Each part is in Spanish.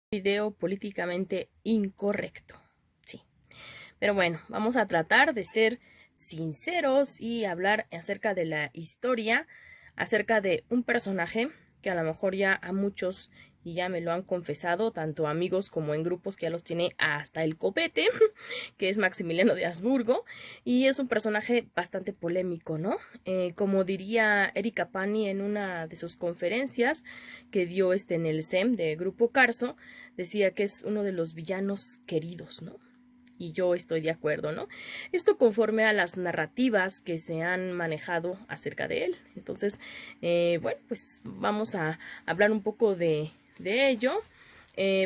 Video políticamente incorrecto. Sí. Pero bueno, vamos a tratar de ser sinceros y hablar acerca de la historia, acerca de un personaje que a lo mejor ya a muchos y ya me lo han confesado, tanto amigos como en grupos que ya los tiene hasta el copete, que es Maximiliano de Habsburgo, y es un personaje bastante polémico, ¿no? Como diría Erika Pani en una de sus conferencias que dio en el SEM de Grupo Carso, decía que es uno de los villanos queridos, ¿no? Y yo estoy de acuerdo, ¿no? Esto conforme a las narrativas que se han manejado acerca de él. Entonces, bueno, pues vamos a hablar un poco de ello.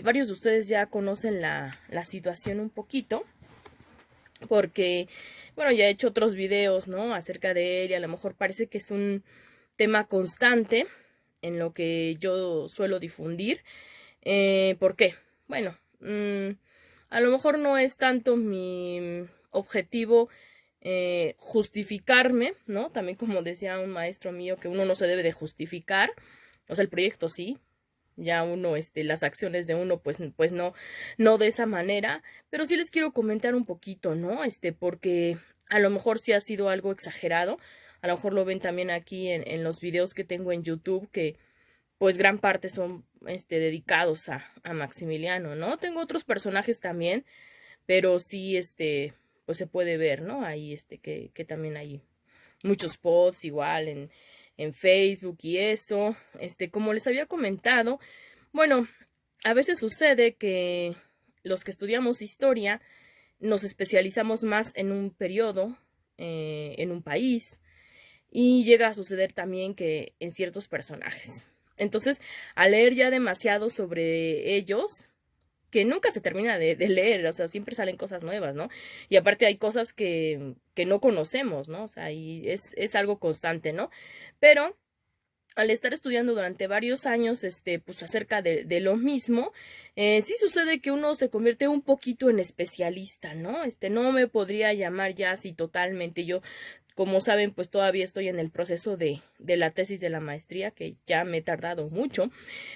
Varios de ustedes ya conocen la situación un poquito, porque, bueno, ya he hecho otros videos, ¿no? Acerca de él y a lo mejor parece que es un tema constante en lo que yo suelo difundir. ¿Por qué? Bueno, a lo mejor no es tanto mi objetivo justificarme, ¿no? También como decía un maestro mío que uno no se debe de justificar, o sea, el proyecto sí, ya uno, las acciones de uno, pues no de esa manera, pero sí les quiero comentar un poquito, ¿no? Porque a lo mejor sí ha sido algo exagerado, a lo mejor lo ven también aquí en los videos que tengo en YouTube, que pues gran parte son dedicados a Maximiliano, ¿no? Tengo otros personajes también, pero sí, pues se puede ver, ¿no? Ahí, que también hay muchos posts igual en Facebook y eso. Como les había comentado, bueno, a veces sucede que los que estudiamos historia nos especializamos más en un periodo, en un país, y llega a suceder también que en ciertos personajes. Entonces, al leer ya demasiado sobre ellos, que nunca se termina de leer, o sea, siempre salen cosas nuevas, ¿no? Y aparte hay cosas que no conocemos, ¿no? O sea, y es algo constante, ¿no? Pero al estar estudiando durante varios años, pues acerca de lo mismo, sí sucede que uno se convierte un poquito en especialista, ¿no? No me podría llamar ya así totalmente. Yo, como saben, pues todavía estoy en el proceso de la tesis de la maestría, que ya me he tardado mucho,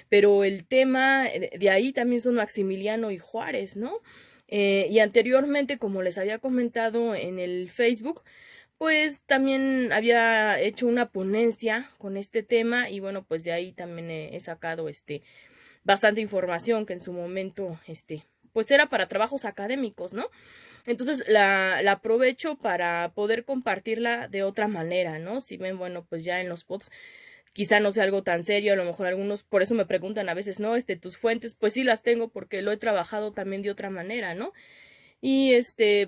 pero el tema de ahí también son Maximiliano y Juárez, ¿no? Y anteriormente, como les había comentado en el Facebook, pues también había hecho una ponencia con este tema y bueno, pues de ahí también he sacado bastante información que en su momento pues era para trabajos académicos, ¿no? Entonces la aprovecho para poder compartirla de otra manera, ¿no? Si ven, bueno, pues ya en los pods quizá no sea algo tan serio, a lo mejor algunos por eso me preguntan a veces, ¿no? Tus fuentes, pues sí las tengo porque lo he trabajado también de otra manera, ¿no? Y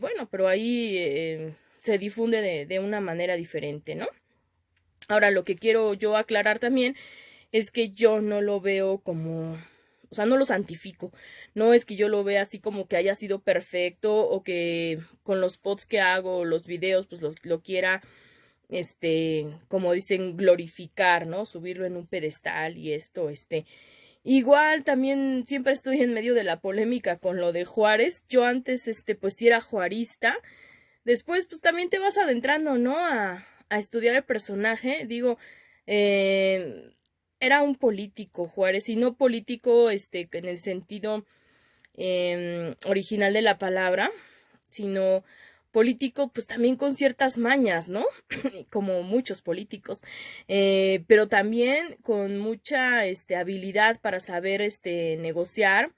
bueno, pero ahí se difunde de una manera diferente, ¿no? Ahora, lo que quiero yo aclarar también es que yo no lo veo como, o sea, no lo santifico. No es que yo lo vea así como que haya sido perfecto o que con los pods que hago, los videos, pues lo quiera, como dicen, glorificar, ¿no? Subirlo en un pedestal y esto, Igual también siempre estoy en medio de la polémica con lo de Juárez. Yo antes, pues sí era juarista. Después, pues también te vas adentrando, ¿no? A estudiar el personaje. Digo, eh, era un político Juárez y no político, en el sentido original de la palabra, sino político, pues también con ciertas mañas, ¿no? Como muchos políticos, pero también con mucha, habilidad para saber, negociar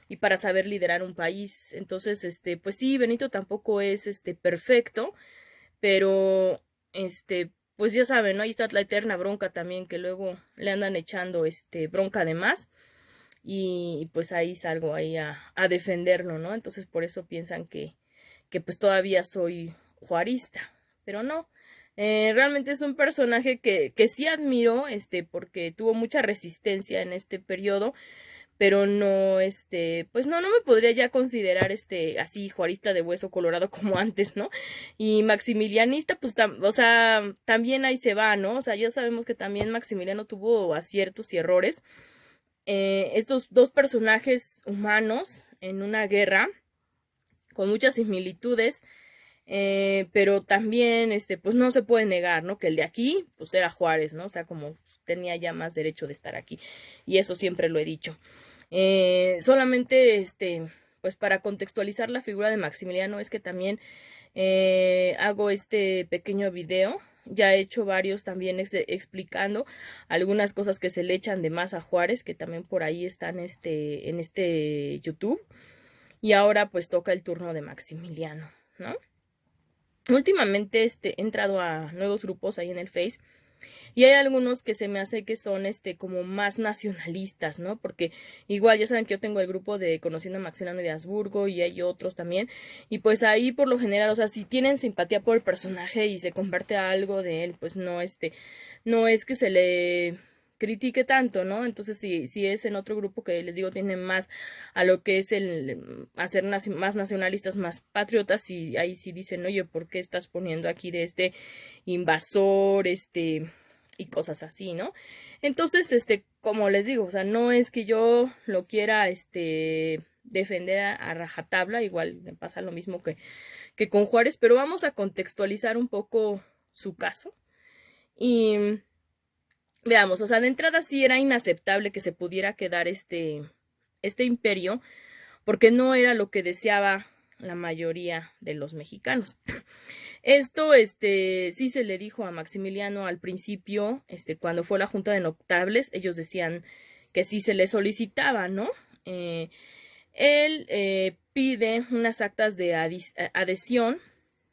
y para saber liderar un país. Entonces, pues sí, Benito tampoco es, perfecto, pero, pues ya saben, ¿no? Ahí está la eterna bronca también, que luego le andan echando, bronca de más y pues ahí salgo ahí a defenderlo, ¿no? Entonces por eso piensan que pues todavía soy juarista, pero no. Realmente es un personaje que sí admiro, porque tuvo mucha resistencia en este periodo, pero no, pues no me podría ya considerar, así juarista de hueso colorado como antes, ¿no? Y maximilianista, pues, o sea, también ahí se va, ¿no? O sea, ya sabemos que también Maximiliano tuvo aciertos y errores. Estos dos personajes humanos en una guerra con muchas similitudes, pero también, pues no se puede negar, ¿no? Que el de aquí, pues era Juárez, ¿no? O sea, como tenía ya más derecho de estar aquí. Y eso siempre lo he dicho. Solamente, pues para contextualizar la figura de Maximiliano es que también hago este pequeño video. Ya he hecho varios también explicando algunas cosas que se le echan de más a Juárez, que también por ahí están en este YouTube. Y ahora pues toca el turno de Maximiliano, ¿no? Últimamente he entrado a nuevos grupos ahí en el Face y hay algunos que se me hace que son como más nacionalistas, ¿no? Porque igual ya saben que yo tengo el grupo de Conociendo a Maximiliano de Habsburgo y hay otros también. Y pues ahí por lo general, o sea, si tienen simpatía por el personaje y se comparte algo de él, pues no, no es que se le critique tanto, ¿no? Entonces si es en otro grupo que les digo tiene más a lo que es el hacer más nacionalistas, más patriotas, y ahí sí dicen, oye, ¿por qué estás poniendo aquí de este invasor, y cosas así, ¿no? Entonces, como les digo, o sea, no es que yo lo quiera, defender a rajatabla, igual me pasa lo mismo que con Juárez, pero vamos a contextualizar un poco su caso y veamos, o sea, de entrada sí era inaceptable que se pudiera quedar este imperio, porque no era lo que deseaba la mayoría de los mexicanos. Esto, sí se le dijo a Maximiliano al principio, cuando fue la Junta de Notables, ellos decían que sí se le solicitaba, ¿no? Eh, Él pide unas actas de adhesión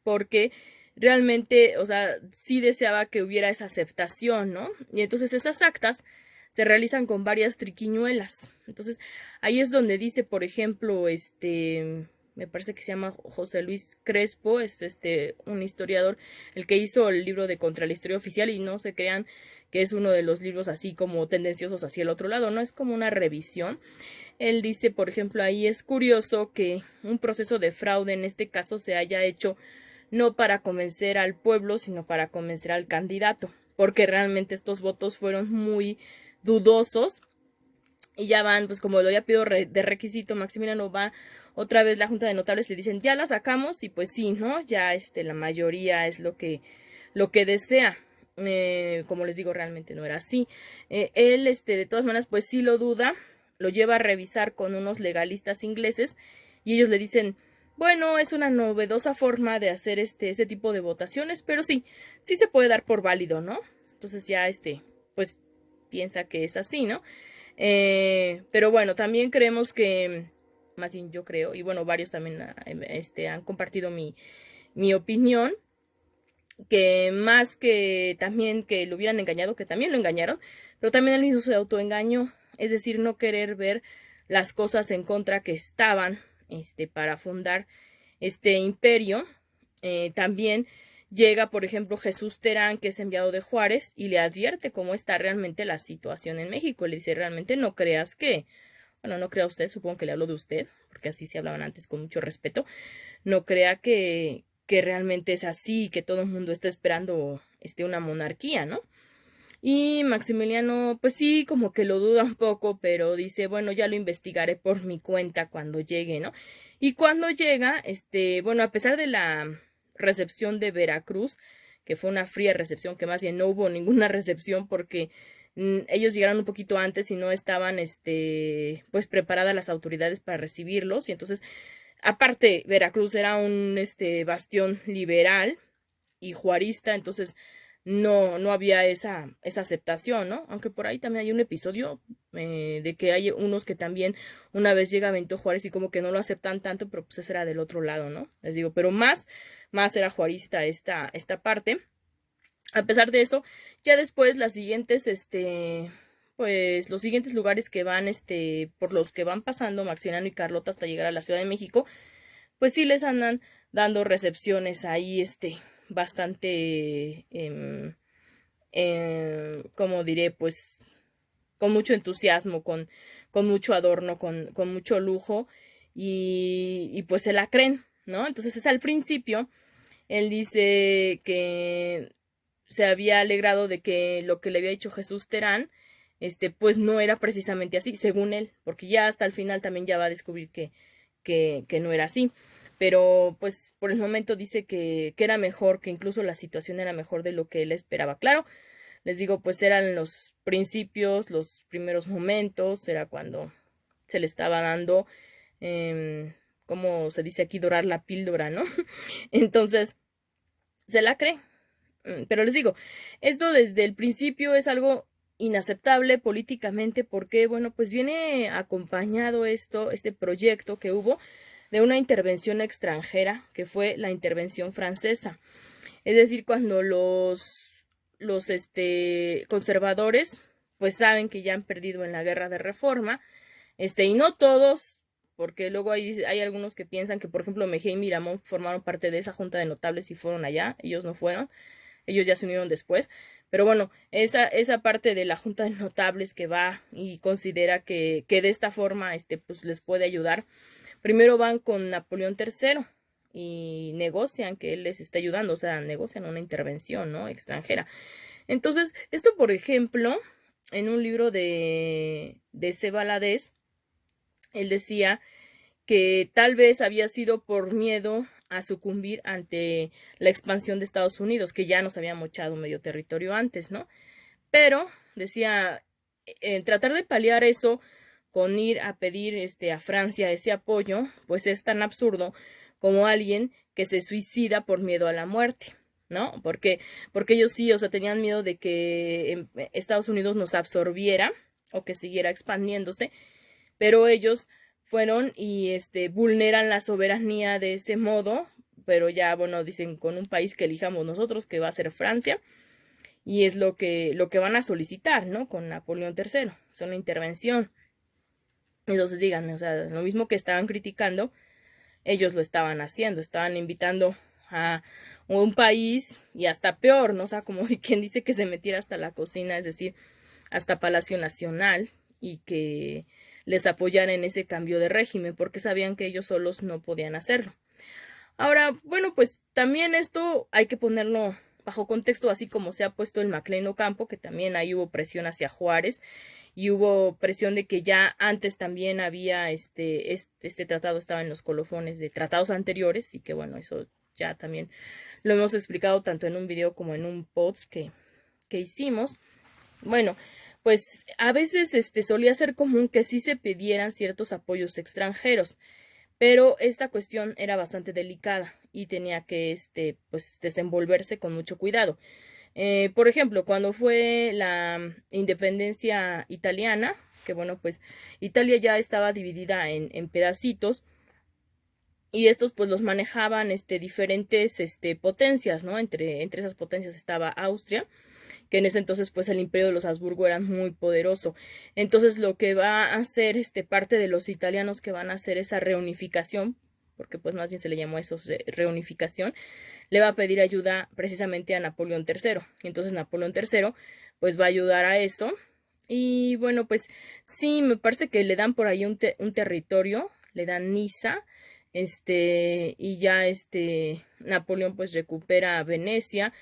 porque realmente, o sea, sí deseaba que hubiera esa aceptación, ¿no? Y entonces esas actas se realizan con varias triquiñuelas. Entonces, ahí es donde dice, por ejemplo, me parece que se llama José Luis Crespo, es un historiador, el que hizo el libro de Contra la Historia Oficial, y no se crean que es uno de los libros así como tendenciosos hacia el otro lado, no, es como una revisión. Él dice, por ejemplo, ahí es curioso que un proceso de fraude en este caso se haya hecho no para convencer al pueblo, sino para convencer al candidato, porque realmente estos votos fueron muy dudosos y ya van, pues como lo había pedido de requisito, Maximiliano va otra vez la Junta de Notables, le dicen, ya la sacamos, y pues sí, ¿no? Ya la mayoría es lo que desea. Como les digo, realmente no era así. Él, de todas maneras, pues sí lo duda, lo lleva a revisar con unos legalistas ingleses y ellos le dicen, bueno, es una novedosa forma de hacer este tipo de votaciones, pero sí, sí se puede dar por válido, ¿no? Entonces ya pues piensa que es así, ¿no? Pero bueno, también creemos que, más bien yo creo, y bueno, varios también han compartido mi opinión, que más que también que lo hubieran engañado, que también lo engañaron, pero también él mismo se autoengañó, es decir, no querer ver las cosas en contra que estaban, para fundar este imperio. También llega, por ejemplo, Jesús Terán, que es enviado de Juárez, y le advierte cómo está realmente la situación en México. Le dice, realmente no creas que, bueno, no crea usted, supongo que le hablo de usted, porque así se hablaban antes con mucho respeto, no crea que realmente es así, que todo el mundo está esperando una monarquía, ¿no? Y Maximiliano, pues sí, como que lo duda un poco, pero dice, bueno, ya lo investigaré por mi cuenta cuando llegue, ¿no? Y cuando llega, bueno, a pesar de la recepción de Veracruz, que fue una fría recepción, que más bien no hubo ninguna recepción porque ellos llegaron un poquito antes y no estaban, pues preparadas las autoridades para recibirlos, y entonces, aparte, Veracruz era un, bastión liberal y juarista, entonces no había esa aceptación, ¿no? Aunque por ahí también hay un episodio de que hay unos que también una vez llega Benito Juárez y como que no lo aceptan tanto, pero pues ese era del otro lado, ¿no? Les digo, pero más era juarista esta parte. A pesar de eso, ya después las siguientes, pues los siguientes lugares que van, por los que van pasando Maximiliano y Carlota hasta llegar a la Ciudad de México, pues sí les andan dando recepciones ahí, bastante, como diré, pues con mucho entusiasmo, con mucho adorno, con mucho lujo, y pues se la creen, ¿no? Entonces es al principio, él dice que se había alegrado de que lo que le había dicho Jesús Terán, pues no era precisamente así, según él, porque ya hasta el final también ya va a descubrir que no era así. Pero pues por el momento dice que era mejor, que incluso la situación era mejor de lo que él esperaba. Claro, les digo, pues eran los principios, los primeros momentos, era cuando se le estaba dando, como se dice aquí, dorar la píldora, ¿no? Entonces, se la cree. Pero les digo, esto desde el principio es algo inaceptable políticamente porque, bueno, pues viene acompañado este proyecto que hubo de una intervención extranjera, que fue la intervención francesa. Es decir, cuando los conservadores, pues saben que ya han perdido en la guerra de reforma, y no todos, porque luego hay algunos que piensan que, por ejemplo, Mejía y Miramón formaron parte de esa junta de notables y fueron allá, ellos no fueron, ellos ya se unieron después, pero bueno, esa parte de la junta de notables que va y considera que de esta forma, pues les puede ayudar, primero van con Napoleón III y negocian que él les está ayudando, o sea, negocian una intervención, ¿no? Extranjera. Entonces, esto, por ejemplo, en un libro de C. Valadez, él decía que tal vez había sido por miedo a sucumbir ante la expansión de Estados Unidos, que ya nos había mochado medio territorio antes, ¿no? Pero, decía, tratar de paliar eso con ir a pedir a Francia ese apoyo, pues es tan absurdo como alguien que se suicida por miedo a la muerte, ¿no? Porque ellos sí, o sea, tenían miedo de que Estados Unidos nos absorbiera o que siguiera expandiéndose, pero ellos fueron y vulneran la soberanía de ese modo, pero ya, bueno, dicen con un país que elijamos nosotros, que va a ser Francia, y es lo que van a solicitar, ¿no? Con Napoleón III, es una intervención. Entonces díganme, o sea, lo mismo que estaban criticando, ellos lo estaban haciendo, estaban invitando a un país y hasta peor, ¿no? O sea, como quien dice que se metiera hasta la cocina, es decir, hasta Palacio Nacional y que les apoyaran en ese cambio de régimen, porque sabían que ellos solos no podían hacerlo. Ahora, bueno, pues también esto hay que ponerlo bajo contexto, así como se ha puesto el Maclean Ocampo, que también ahí hubo presión hacia Juárez y hubo presión de que ya antes también había este tratado estaba en los colofones de tratados anteriores y que bueno, eso ya también lo hemos explicado tanto en un video como en un post que hicimos. Bueno, pues a veces solía ser común que sí se pidieran ciertos apoyos extranjeros, pero esta cuestión era bastante delicada y tenía que pues desenvolverse con mucho cuidado. Por ejemplo, cuando fue la independencia italiana, que bueno, pues Italia ya estaba dividida en pedacitos y estos pues los manejaban diferentes potencias, ¿no? Entre esas potencias estaba Austria, que en ese entonces pues el imperio de los Habsburgo era muy poderoso. Entonces lo que va a hacer parte de los italianos que van a hacer esa reunificación, porque pues más bien se le llamó eso, reunificación, le va a pedir ayuda precisamente a Napoleón III. Y entonces Napoleón III pues va a ayudar a eso. Y bueno, pues sí, me parece que le dan por ahí un territorio, le dan Niza, y ya Napoleón pues recupera Venecia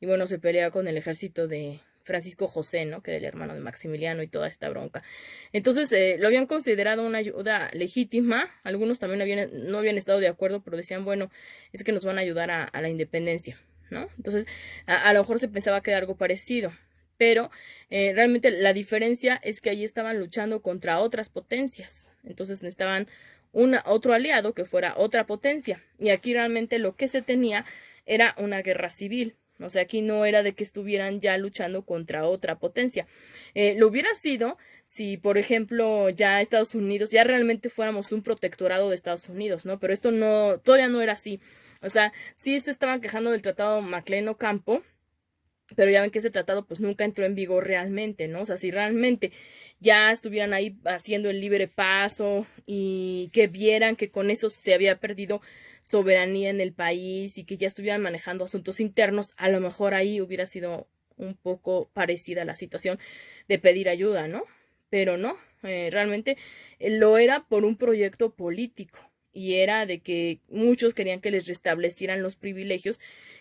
y bueno, se pelea con el ejército de Francisco José, ¿no? Que era el hermano de Maximiliano y toda esta bronca. Entonces, lo habían considerado una ayuda legítima. Algunos también no habían estado de acuerdo, pero decían, bueno, es que nos van a ayudar a la independencia, ¿no? Entonces, a lo mejor se pensaba que era algo parecido. Pero realmente la diferencia es que allí estaban luchando contra otras potencias. Entonces necesitaban otro aliado que fuera otra potencia. Y aquí realmente lo que se tenía era una guerra civil. O sea, aquí no era de que estuvieran ya luchando contra otra potencia. Lo hubiera sido si, por ejemplo, ya Estados Unidos, ya realmente fuéramos un protectorado de Estados Unidos, ¿no? Pero esto no, todavía no era así. O sea, sí se estaban quejando del tratado Maclean Ocampo, pero ya ven que ese tratado pues nunca entró en vigor realmente, ¿no? O sea, si realmente ya estuvieran ahí haciendo el libre paso y que vieran que con eso se había perdido soberanía en el país y que ya estuvieran manejando asuntos internos, a lo mejor ahí hubiera sido un poco parecida la situación de pedir ayuda, ¿no? Pero no, realmente lo era por un proyecto político y era de que muchos querían que les restablecieran los privilegios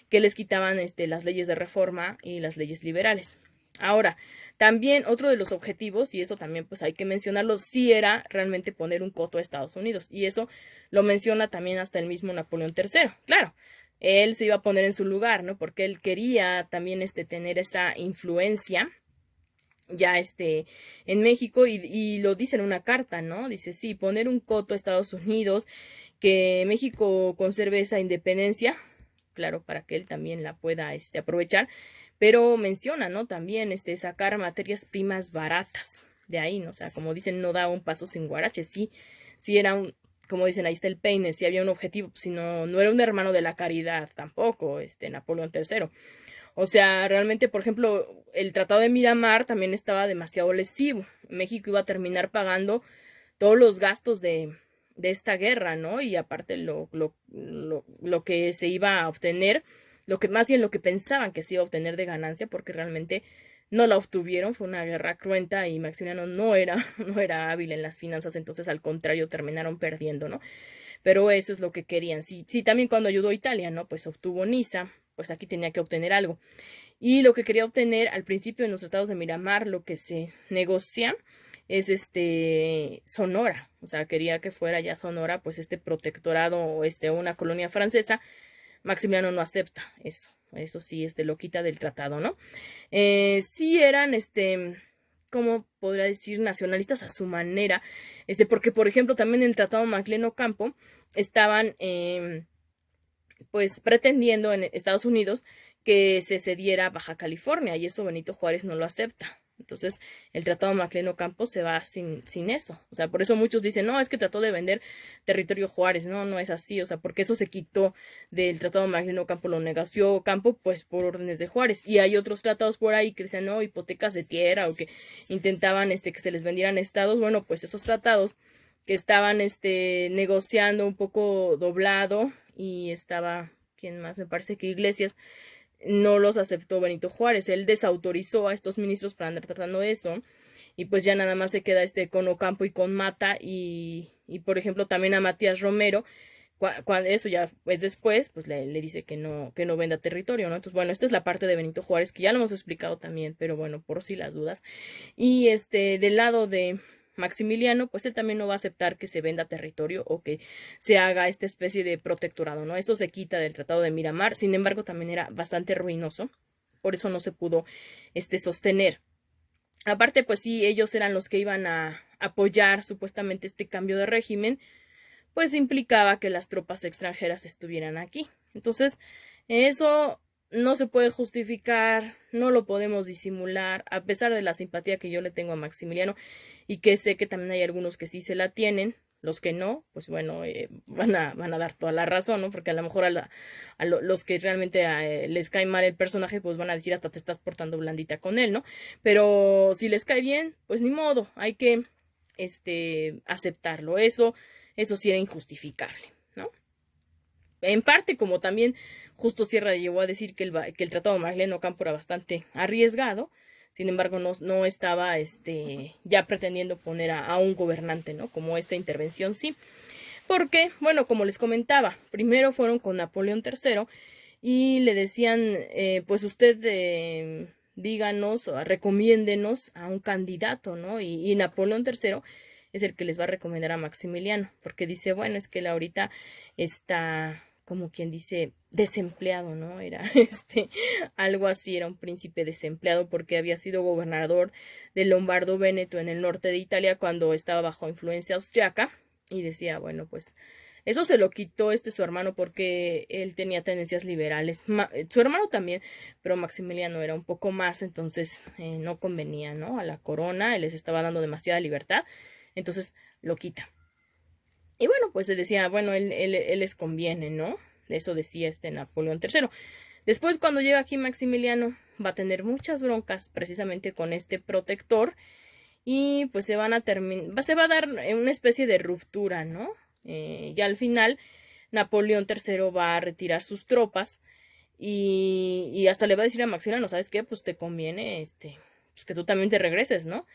que les quitaban las leyes de reforma y las leyes liberales. Ahora, también otro de los objetivos, y eso también pues hay que mencionarlo, sí era realmente poner un coto a Estados Unidos, y eso lo menciona también hasta el mismo Napoleón III. Claro, él se iba a poner en su lugar, ¿no? Porque él quería también tener esa influencia ya en México y lo dice en una carta, ¿no? Dice, sí, poner un coto a Estados Unidos, que México conserve esa independencia, claro, para que él también la pueda aprovechar, pero menciona, ¿no? También sacar materias primas baratas de ahí, ¿no? O sea, como dicen, no da un paso sin guarache, sí, sí era como dicen, ahí está el peine, si había un objetivo, si no, no era un hermano de la caridad tampoco, Napoleón III. O sea, realmente, por ejemplo, el Tratado de Miramar también estaba demasiado lesivo. México iba a terminar pagando todos los gastos de esta guerra, ¿no? Y aparte lo que se iba a obtener, lo que más bien lo que pensaban que se iba a obtener de ganancia, porque realmente no la obtuvieron, fue una guerra cruenta y Maximiliano no era, no era hábil en las finanzas, entonces al contrario terminaron perdiendo, ¿no? Pero eso es lo que querían. Sí, sí, también cuando ayudó a Italia, ¿no? Pues obtuvo Niza, pues aquí tenía que obtener algo. Y lo que quería obtener al principio en los tratados de Miramar, lo que se negocia es Sonora. O sea, quería que fuera ya Sonora, pues protectorado o una colonia francesa. Maximiliano no acepta eso. Eso sí, lo quita del tratado, ¿no? Sí eran, ¿cómo podría decir? Nacionalistas a su manera. Porque, por ejemplo, también en el Tratado Maclean Ocampo estaban, pues, pretendiendo en Estados Unidos que se cediera Baja California, y eso Benito Juárez no lo acepta. Entonces, el Tratado Maclean Ocampo se va sin eso. O sea, por eso muchos dicen, no, es que trató de vender territorio Juárez. No, no es así. O sea, porque eso se quitó del Tratado Maclean Ocampo, lo negoció Ocampo, pues por órdenes de Juárez. Y hay otros tratados por ahí que decían, no, hipotecas de tierra, o que intentaban que se les vendieran estados. Bueno, pues esos tratados que estaban negociando un poco doblado, y estaba, ¿quién más? Me parece que Iglesias, no los aceptó Benito Juárez. Él desautorizó a estos ministros para andar tratando eso. Y pues ya nada más se queda con Ocampo y con Mata. Y por ejemplo también a Matías Romero. Cuando eso ya pues después, pues le dice que no venda territorio, ¿no? Entonces, bueno, esta es la parte de Benito Juárez, que ya lo hemos explicado también, pero bueno, por si las dudas. Y del lado de Maximiliano, pues él también no va a aceptar que se venda territorio o que se haga esta especie de protectorado, ¿no? Eso se quita del Tratado de Miramar, sin embargo, también era bastante ruinoso, por eso no se pudo sostener. Aparte, pues sí, ellos eran los que iban a apoyar supuestamente este cambio de régimen, pues implicaba que las tropas extranjeras estuvieran aquí. Entonces, eso no se puede justificar, no lo podemos disimular, a pesar de la simpatía que yo le tengo a Maximiliano, y que sé que también hay algunos que sí se la tienen. Los que no, pues bueno, van a dar toda la razón, ¿no? Porque a lo mejor los que realmente les cae mal el personaje, pues van a decir hasta te estás portando blandita con él, ¿no? Pero si les cae bien, pues ni modo, hay que aceptarlo. Eso sí era injustificable, ¿no? En parte, como también Justo Sierra llegó a decir que el Tratado de Maclean Ocampo era bastante arriesgado. Sin embargo, no estaba ya pretendiendo poner a un gobernante, ¿no? Como esta intervención, sí. Porque, bueno, como les comentaba, primero fueron con Napoleón III y le decían, pues usted díganos o recomiéndenos a un candidato, ¿no? Y Napoleón III es el que les va a recomendar a Maximiliano, porque dice, bueno, es que él ahorita está, como quien dice, desempleado, ¿no? Era algo así, era un príncipe desempleado porque había sido gobernador del Lombardo Véneto en el norte de Italia cuando estaba bajo influencia austriaca, y decía, bueno, pues eso se lo quitó su hermano porque él tenía tendencias liberales. Su hermano también, pero Maximiliano era un poco más, entonces no convenía, ¿no? A la corona, él les estaba dando demasiada libertad, entonces lo quita. Y bueno, pues se decía, bueno, él les conviene, ¿no? Eso decía Napoleón III. Después, cuando llega aquí Maximiliano, va a tener muchas broncas precisamente con este protector, y pues se van a se va a dar una especie de ruptura, ¿no? Ya al final, Napoleón III va a retirar sus tropas, y hasta le va a decir a Maximiliano, ¿sabes qué? Pues te conviene, pues que tú también te regreses, ¿no?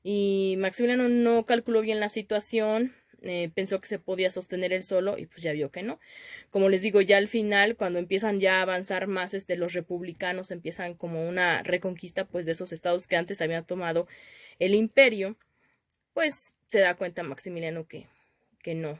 Y Maximiliano no calculó bien la situación, pensó que se podía sostener él solo, y pues ya vio que no. Como les digo, ya al final, cuando empiezan ya a avanzar más los republicanos, empiezan como una reconquista pues de esos estados que antes habían tomado el imperio, pues se da cuenta Maximiliano que no,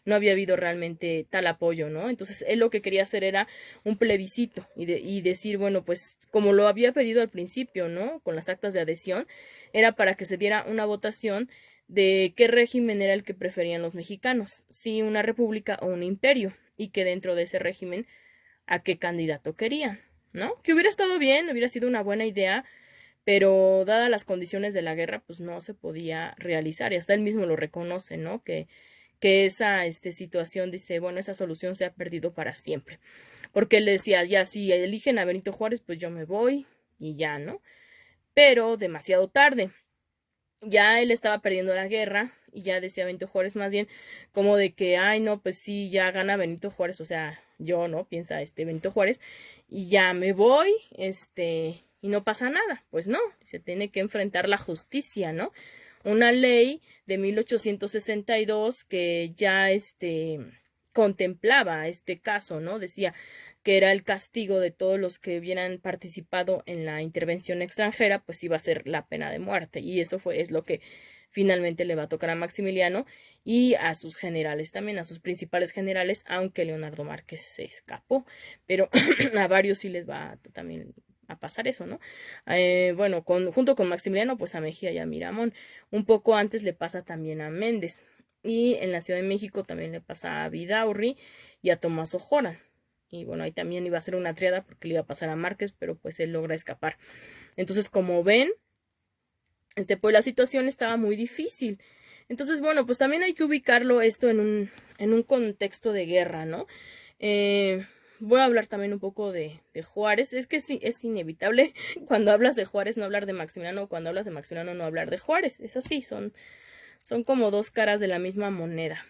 no había habido realmente tal apoyo, ¿no? Entonces él lo que quería hacer era un plebiscito y decir, bueno, pues como lo había pedido al principio, ¿no? Con las actas de adhesión, era para que se diera una votación de qué régimen era el que preferían los mexicanos, si una república o un imperio, y que dentro de ese régimen a qué candidato querían, ¿no? Que hubiera estado bien, hubiera sido una buena idea, pero dadas las condiciones de la guerra, pues no se podía realizar, y hasta él mismo lo reconoce, ¿no? Que esa situación, dice, bueno, esa solución se ha perdido para siempre. Porque él decía, ya si eligen a Benito Juárez, pues yo me voy y ya, ¿no? Pero demasiado tarde. Ya él estaba perdiendo la guerra y ya decía Benito Juárez más bien como de que, ay, no, pues sí, ya gana Benito Juárez, o sea, yo, ¿no? Piensa Benito Juárez y ya me voy, y no pasa nada. Pues no, se tiene que enfrentar la justicia, ¿no? Una ley de 1862 que ya contemplaba este caso, ¿no? Decía que era el castigo de todos los que hubieran participado en la intervención extranjera, pues iba a ser la pena de muerte. Y eso es lo que finalmente le va a tocar a Maximiliano y a sus generales también, a sus principales generales, aunque Leonardo Márquez se escapó, pero a varios sí les va también a pasar eso, ¿no? Bueno, junto con Maximiliano, pues a Mejía y a Miramón. Un poco antes le pasa también a Méndez. Y en la Ciudad de México también le pasa a Vidaurri y a Tomás Ojora. Y bueno, ahí también iba a ser una triada porque le iba a pasar a Márquez, pero pues él logra escapar. Entonces, como ven, pues la situación estaba muy difícil. Entonces, bueno, pues también hay que ubicarlo esto en un contexto de guerra, ¿no? Voy a hablar también un poco de Juárez. Es que sí, es inevitable cuando hablas de Juárez no hablar de Maximiliano, cuando hablas de Maximiliano no hablar de Juárez. Es así, son como dos caras de la misma moneda.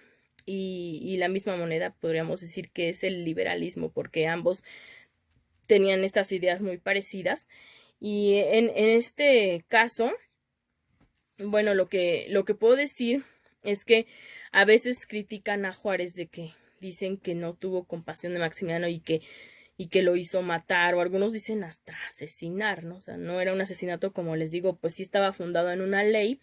Y la misma moneda podríamos decir que es el liberalismo, porque ambos tenían estas ideas muy parecidas. Y en este caso, bueno, lo que puedo decir es que a veces critican a Juárez de que dicen que no tuvo compasión de Maximiliano y que lo hizo matar, o algunos dicen hasta asesinar, ¿no? O sea, no era un asesinato, como les digo, pues sí estaba fundado en una ley,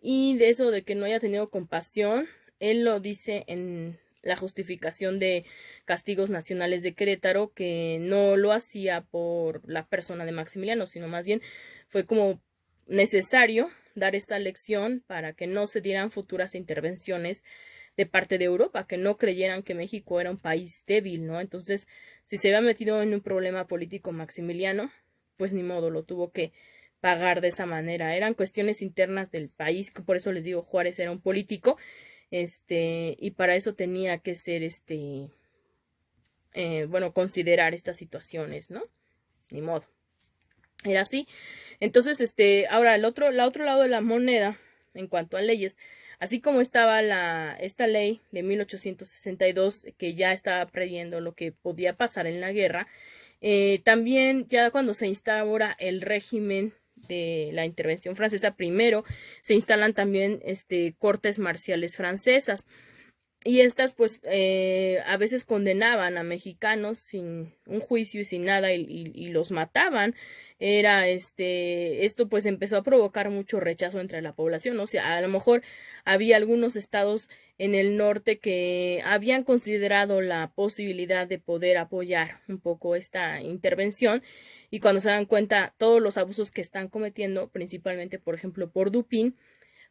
y de eso de que no haya tenido compasión, él lo dice en la justificación de Castigos Nacionales de Querétaro, que no lo hacía por la persona de Maximiliano, sino más bien fue como necesario dar esta lección para que no se dieran futuras intervenciones de parte de Europa, que no creyeran que México era un país débil, ¿no? Entonces, si se había metido en un problema político Maximiliano, pues ni modo, lo tuvo que pagar de esa manera. Eran cuestiones internas del país, que por eso les digo, Juárez era un político, y para eso tenía que ser, bueno, considerar estas situaciones, ¿no? Ni modo. Era así. Entonces, ahora la otro lado de la moneda, en cuanto a leyes, así como estaba esta ley de 1862, que ya estaba previendo lo que podía pasar en la guerra, también ya cuando se instaura el régimen de la intervención francesa, primero se instalan también cortes marciales francesas. Y estas, pues, a veces condenaban a mexicanos sin un juicio y sin nada y los mataban. Era esto pues empezó a provocar mucho rechazo entre la población, ¿no? O sea, a lo mejor había algunos estados en el norte que habían considerado la posibilidad de poder apoyar un poco esta intervención, y cuando se dan cuenta todos los abusos que están cometiendo, principalmente, por ejemplo, por Dupin,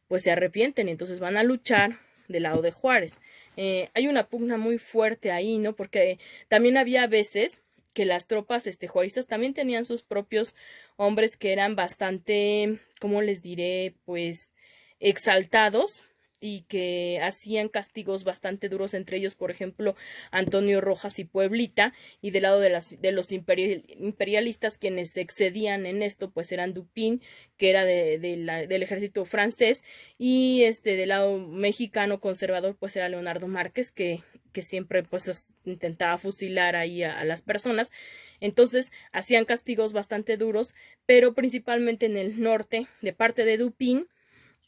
pues se arrepienten y entonces van a luchar del lado de Juárez. Hay una pugna muy fuerte ahí, ¿no? Porque también había veces que las tropas juaristas también tenían sus propios hombres que eran bastante, ¿cómo les diré? Pues exaltados y que hacían castigos bastante duros, entre ellos, por ejemplo, Antonio Rojas y Pueblita, y del lado de los imperialistas, quienes excedían en esto, pues eran Dupin, que era del ejército francés, y del lado mexicano conservador, pues era Leonardo Márquez, que siempre pues intentaba fusilar ahí a las personas. Entonces hacían castigos bastante duros, pero principalmente en el norte, de parte de Dupin,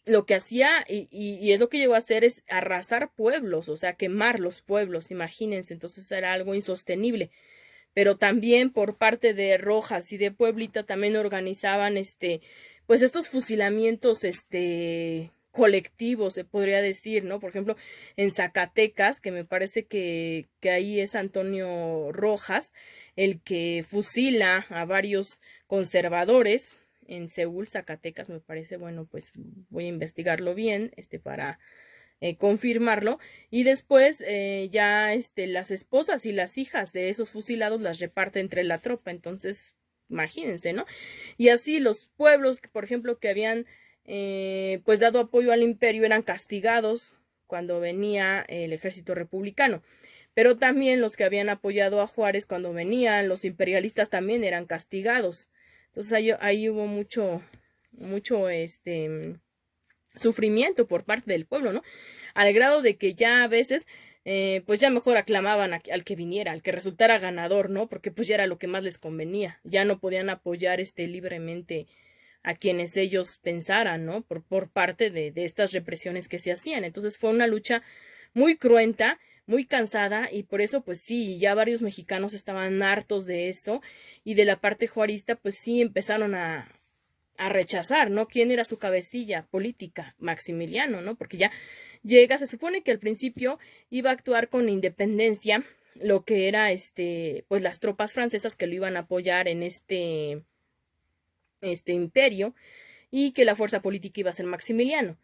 lo que hacía, y es lo que llegó a hacer, es arrasar pueblos, o sea, quemar los pueblos, imagínense. Entonces era algo insostenible. Pero también por parte de Rojas y de Pueblita también organizaban pues estos fusilamientos colectivo, se podría decir, ¿no? Por ejemplo, en Zacatecas, que me parece que ahí es Antonio Rojas, el que fusila a varios conservadores en Seúl, Zacatecas, me parece, bueno, pues voy a investigarlo bien, para confirmarlo, y después ya las esposas y las hijas de esos fusilados las reparte entre la tropa, entonces imagínense, ¿no? Y así los pueblos, por ejemplo, que habían pues dado apoyo al imperio eran castigados cuando venía el ejército republicano, pero también los que habían apoyado a Juárez cuando venían los imperialistas también eran castigados. Entonces ahí hubo mucho sufrimiento por parte del pueblo, ¿no? Al grado de que ya a veces, pues ya mejor aclamaban al que viniera, al que resultara ganador, ¿no? Porque pues ya era lo que más les convenía, ya no podían apoyar libremente a quienes ellos pensaran, ¿no? Por parte de estas represiones que se hacían. Entonces fue una lucha muy cruenta, muy cansada, y por eso pues sí, ya varios mexicanos estaban hartos de eso, y de la parte juarista pues sí empezaron a rechazar, ¿no? ¿Quién era su cabecilla política? Maximiliano, ¿no? Porque ya llega, se supone que al principio iba a actuar con independencia lo que era pues las tropas francesas que lo iban a apoyar en este imperio, y que la fuerza política iba a ser Maximiliano.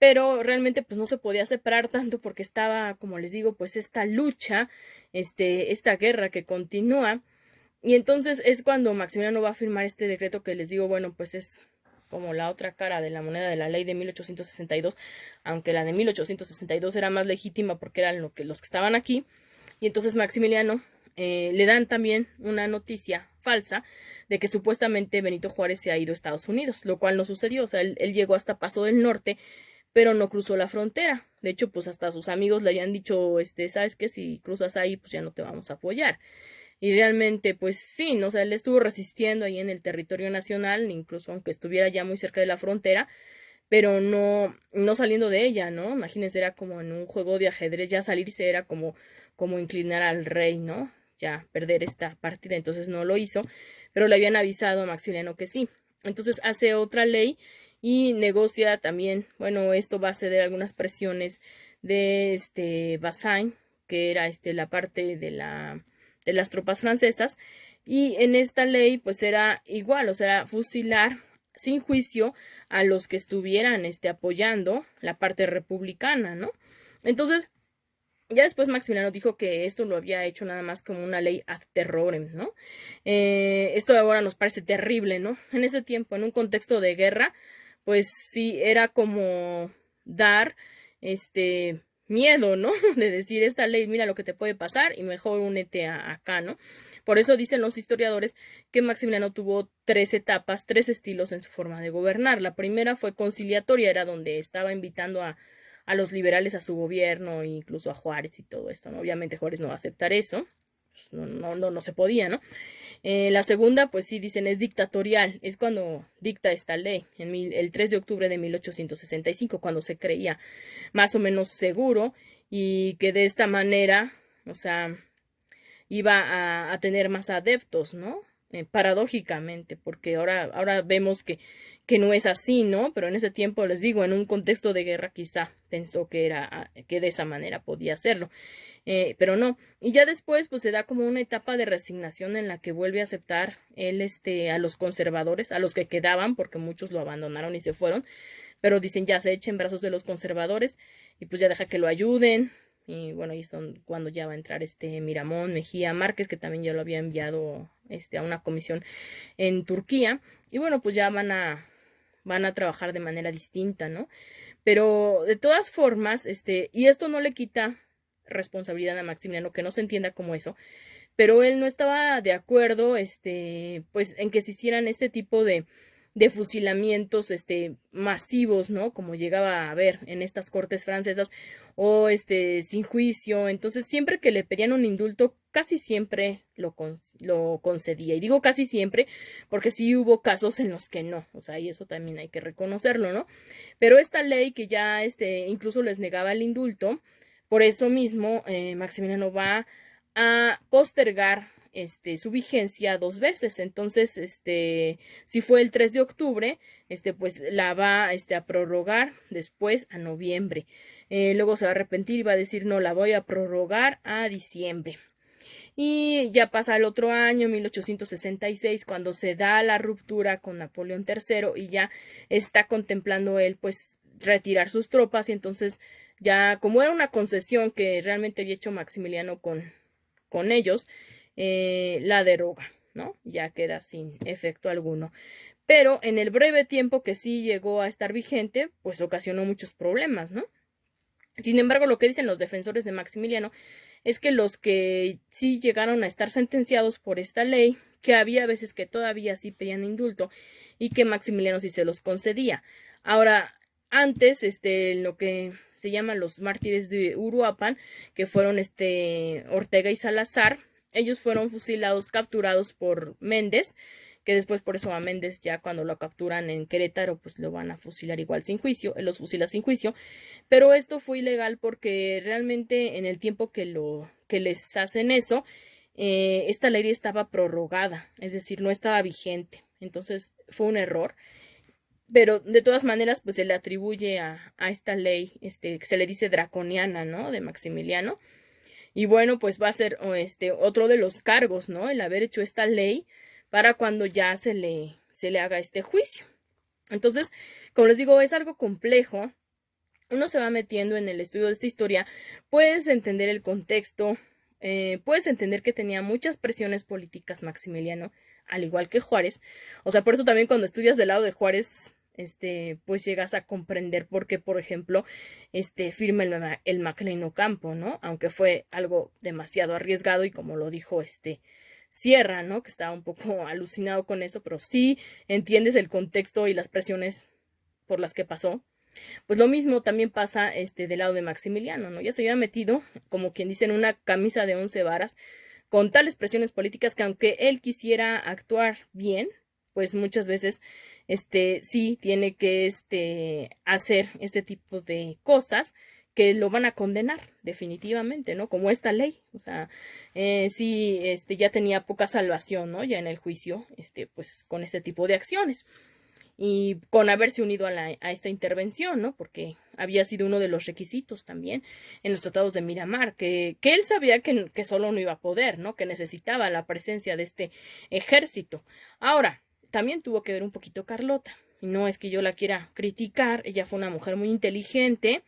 Pero realmente pues no se podía separar tanto porque estaba, como les digo, pues esta lucha, esta guerra que continúa. Y entonces es cuando Maximiliano va a firmar este decreto que les digo, bueno, pues es como la otra cara de la moneda de la ley de 1862, aunque la de 1862 era más legítima porque eran los que estaban aquí. Y entonces Maximiliano le dan también una noticia falsa de que supuestamente Benito Juárez se ha ido a Estados Unidos, lo cual no sucedió. O sea, él llegó hasta Paso del Norte, pero no cruzó la frontera. De hecho, pues hasta sus amigos le habían dicho, ¿sabes qué? Si cruzas ahí, pues ya no te vamos a apoyar. Y realmente, pues sí, ¿no? O sea, él estuvo resistiendo ahí en el territorio nacional, incluso aunque estuviera ya muy cerca de la frontera, pero no saliendo de ella, ¿no? Imagínense, era como en un juego de ajedrez, ya salirse era como inclinar al rey, ¿no? Ya perder esta partida, entonces no lo hizo, pero le habían avisado a Maximiliano que sí. Entonces hace otra ley y negocia también, bueno, esto va a ceder algunas presiones de Bazaine, que era la parte de las tropas francesas, y en esta ley pues era igual, o sea, fusilar sin juicio a los que estuvieran apoyando la parte republicana, ¿no? Entonces, ya después Maximiliano dijo que esto lo había hecho nada más como una ley ad terrorem, ¿no? Esto ahora nos parece terrible, ¿no? En ese tiempo, en un contexto de guerra, pues sí, era como dar miedo, ¿no? De decir esta ley, mira lo que te puede pasar y mejor únete acá, ¿no? Por eso dicen los historiadores que Maximiliano tuvo 3 etapas, 3 estilos en su forma de gobernar. La primera fue conciliatoria, era donde estaba invitando a los liberales a su gobierno, incluso a Juárez y todo esto, ¿no? Obviamente Juárez no va a aceptar eso, pues no se podía, ¿no? La segunda, pues sí, dicen, es dictatorial, es cuando dicta esta ley, el 3 de octubre de 1865, cuando se creía más o menos seguro y que de esta manera, o sea, iba a tener más adeptos, ¿no? Paradójicamente, porque ahora vemos que no es así, ¿no? Pero en ese tiempo, les digo, en un contexto de guerra quizá pensó que de esa manera podía hacerlo, pero no. Y ya después, pues se da como una etapa de resignación en la que vuelve a aceptar él a los conservadores, a los que quedaban, porque muchos lo abandonaron y se fueron, pero dicen ya se echa en brazos de los conservadores y pues ya deja que lo ayuden. Y bueno, ahí son cuando ya va a entrar Miramón, Mejía, Márquez, que también ya lo había enviado a una comisión en Turquía. Y bueno, pues ya van a trabajar de manera distinta, ¿no? Pero de todas formas, y esto no le quita responsabilidad a Maximiliano, que no se entienda como eso, pero él no estaba de acuerdo, pues, en que se hicieran este tipo de fusilamientos, masivos, ¿no? Como llegaba a haber en estas cortes francesas, o sin juicio. Entonces, siempre que le pedían un indulto, casi siempre lo concedía. Y digo casi siempre, porque sí hubo casos en los que no, o sea, y eso también hay que reconocerlo, ¿no? Pero esta ley que ya, incluso les negaba el indulto, por eso mismo, Maximiliano va a postergar su vigencia 2 veces. Entonces, si fue el 3 de octubre, pues la va a prorrogar después a noviembre. Luego se va a arrepentir y va a decir, no, la voy a prorrogar a diciembre. Y ya pasa el otro año, 1866, cuando se da la ruptura con Napoleón III y ya está contemplando él, pues, retirar sus tropas. Y entonces ya, como era una concesión que realmente había hecho Maximiliano con ellos, la deroga, ¿no? Ya queda sin efecto alguno. Pero en el breve tiempo que sí llegó a estar vigente, pues ocasionó muchos problemas, ¿no? Sin embargo, lo que dicen los defensores de Maximiliano es que los que sí llegaron a estar sentenciados por esta ley, que había veces que todavía sí pedían indulto y que Maximiliano sí se los concedía. Ahora, antes, lo que se llaman los mártires de Uruapan, que fueron Ortega y Salazar, ellos fueron fusilados, capturados por Méndez, que después por eso a Méndez ya cuando lo capturan en Querétaro, pues lo van a fusilar igual sin juicio, él los fusila sin juicio, pero esto fue ilegal porque realmente en el tiempo que les hacen eso, esta ley estaba prorrogada, es decir, no estaba vigente, entonces fue un error. Pero de todas maneras, pues se le atribuye a esta ley, que se le dice draconiana, ¿no? De Maximiliano. Y bueno, pues va a ser otro de los cargos, ¿no? El haber hecho esta ley para cuando ya se le haga este juicio. Entonces, como les digo, es algo complejo. Uno se va metiendo en el estudio de esta historia, puedes entender el contexto, puedes entender que tenía muchas presiones políticas Maximiliano, al igual que Juárez. O sea, por eso también cuando estudias del lado de Juárez, pues llegas a comprender por qué, por ejemplo, firma el McLean Ocampo, ¿no? Aunque fue algo demasiado arriesgado y como lo dijo Sierra, ¿no? Que estaba un poco alucinado con eso, pero sí entiendes el contexto y las presiones por las que pasó. Pues lo mismo también pasa del lado de Maximiliano, ¿no? Ya se había metido, como quien dice, en una camisa de 11 varas, con tales presiones políticas que aunque él quisiera actuar bien, pues muchas veces sí tiene que hacer este tipo de cosas que lo van a condenar definitivamente, ¿no? Como esta ley, o sea, sí, ya tenía poca salvación, ¿no? Ya en el juicio, pues con este tipo de acciones y con haberse unido a esta intervención, ¿no? Porque había sido uno de los requisitos también en los tratados de Miramar, que él sabía que solo no iba a poder, ¿no? Que necesitaba la presencia de este ejército. Ahora, también tuvo que ver un poquito Carlota. Y no es que yo la quiera criticar, ella fue una mujer muy inteligente,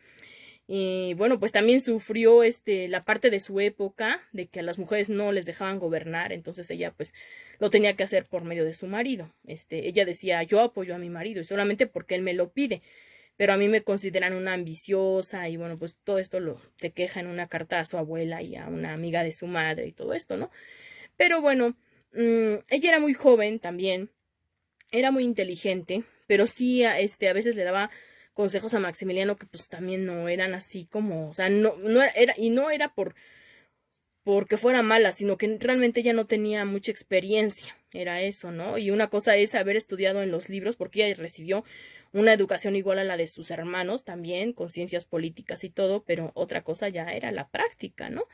y bueno, pues también sufrió la parte de su época de que a las mujeres no les dejaban gobernar, entonces ella pues lo tenía que hacer por medio de su marido. Ella decía, yo apoyo a mi marido y solamente porque él me lo pide, pero a mí me consideran una ambiciosa y bueno, pues todo esto se queja en una carta a su abuela y a una amiga de su madre y todo esto, ¿no? Pero bueno, ella era muy joven también, era muy inteligente, pero sí a veces le daba consejos a Maximiliano que pues también no eran así como, o sea, no era, y no era porque fuera mala, sino que realmente ella no tenía mucha experiencia, era eso, ¿no? Y una cosa es haber estudiado en los libros, porque ella recibió una educación igual a la de sus hermanos también, con ciencias políticas y todo, pero otra cosa ya era la práctica, ¿no?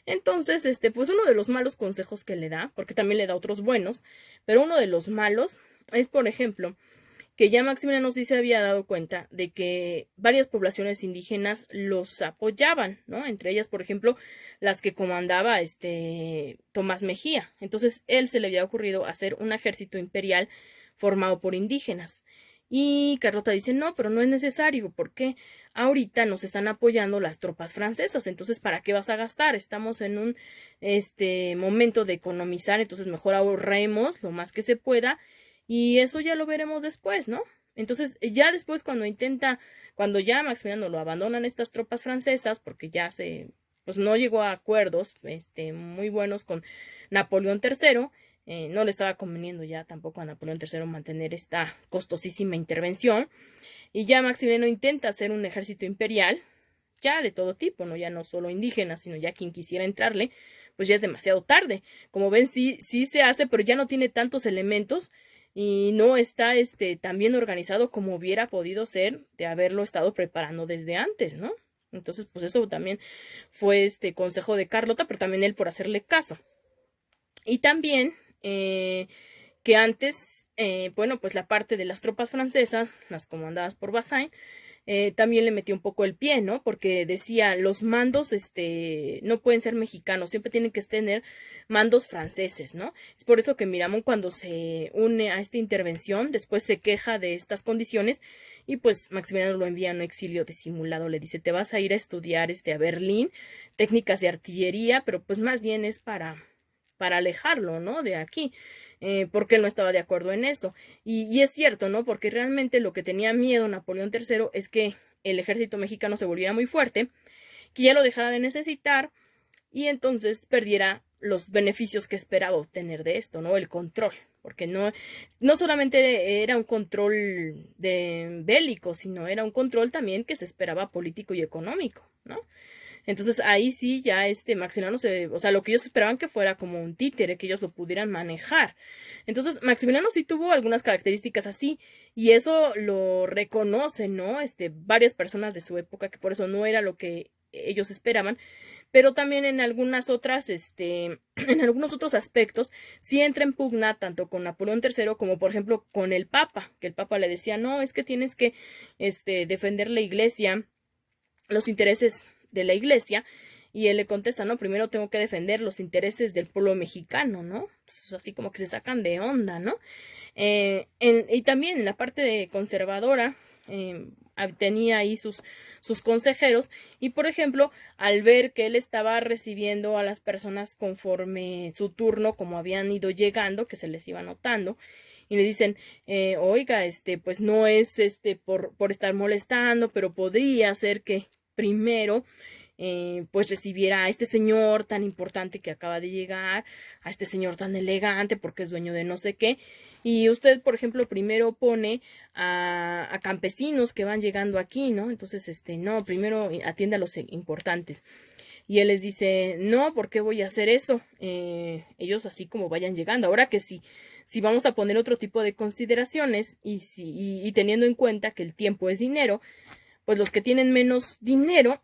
Entonces, pues uno de los malos consejos que le da, porque también le da otros buenos, pero uno de los malos es, por ejemplo, que ya Maximiliano sí se había dado cuenta de que varias poblaciones indígenas los apoyaban, ¿no? Entre ellas, por ejemplo, las que comandaba Tomás Mejía. Entonces, él se le había ocurrido hacer un ejército imperial formado por indígenas. Y Carlota dice, no, pero no es necesario, porque ahorita nos están apoyando las tropas francesas, entonces, ¿para qué vas a gastar? Estamos en un momento de economizar, entonces mejor ahorremos lo más que se pueda y eso ya lo veremos después, ¿no? Entonces, ya después cuando ya Maximiliano lo abandonan estas tropas francesas, porque ya pues no llegó a acuerdos, muy buenos con Napoleón III, no le estaba conveniendo ya tampoco a Napoleón III mantener esta costosísima intervención, y ya Maximiliano intenta hacer un ejército imperial, ya de todo tipo, ¿no? Ya no solo indígenas, sino ya quien quisiera entrarle, pues ya es demasiado tarde. Como ven, sí se hace, pero ya no tiene tantos elementos y no está tan bien organizado como hubiera podido ser de haberlo estado preparando desde antes, ¿no? Entonces, pues eso también fue consejo de Carlota, pero también él por hacerle caso. Y también que antes, bueno, pues la parte de las tropas francesas, las comandadas por Bazaine, también le metió un poco el pie, ¿no? Porque decía, los mandos, no pueden ser mexicanos, siempre tienen que tener mandos franceses, ¿no? Es por eso que Miramón cuando se une a esta intervención, después se queja de estas condiciones y pues Maximiliano lo envía a un exilio disimulado, le dice, te vas a ir a estudiar, a Berlín, técnicas de artillería, pero pues más bien es para alejarlo, ¿no? De aquí, porque él no estaba de acuerdo en eso. Y es cierto, ¿no? Porque realmente lo que tenía miedo Napoleón III es que el ejército mexicano se volviera muy fuerte, que ya lo dejara de necesitar y entonces perdiera los beneficios que esperaba obtener de esto, ¿no? El control, porque no solamente era un control de bélico, sino era un control también que se esperaba político y económico, ¿no? Entonces ahí sí ya Maximiliano o sea, lo que ellos esperaban que fuera como un títere, que ellos lo pudieran manejar. Entonces Maximiliano sí tuvo algunas características así y eso lo reconocen, ¿no? Varias personas de su época que por eso no era lo que ellos esperaban, pero también en algunas otras, en algunos otros aspectos, sí entra en pugna tanto con Napoleón III como, por ejemplo, con el Papa, que el Papa le decía, no, es que tienes que, defender la Iglesia, los intereses de la Iglesia, y él le contesta, no, primero tengo que defender los intereses del pueblo mexicano, ¿no? Entonces, así como que se sacan de onda, ¿no? Y también en la parte de conservadora, tenía ahí sus consejeros y por ejemplo al ver que él estaba recibiendo a las personas conforme su turno como habían ido llegando, que se les iba notando y le dicen, oiga, pues no es por estar molestando, pero podría ser que primero pues recibiera a este señor tan importante que acaba de llegar, a este señor tan elegante porque es dueño de no sé qué, y usted, por ejemplo, primero pone a campesinos que van llegando aquí, ¿no? Entonces, no, primero atiende a los importantes. Y él les dice, no, ¿por qué voy a hacer eso? Ellos así como vayan llegando. Ahora que sí, si vamos a poner otro tipo de consideraciones y teniendo en cuenta que el tiempo es dinero, pues los que tienen menos dinero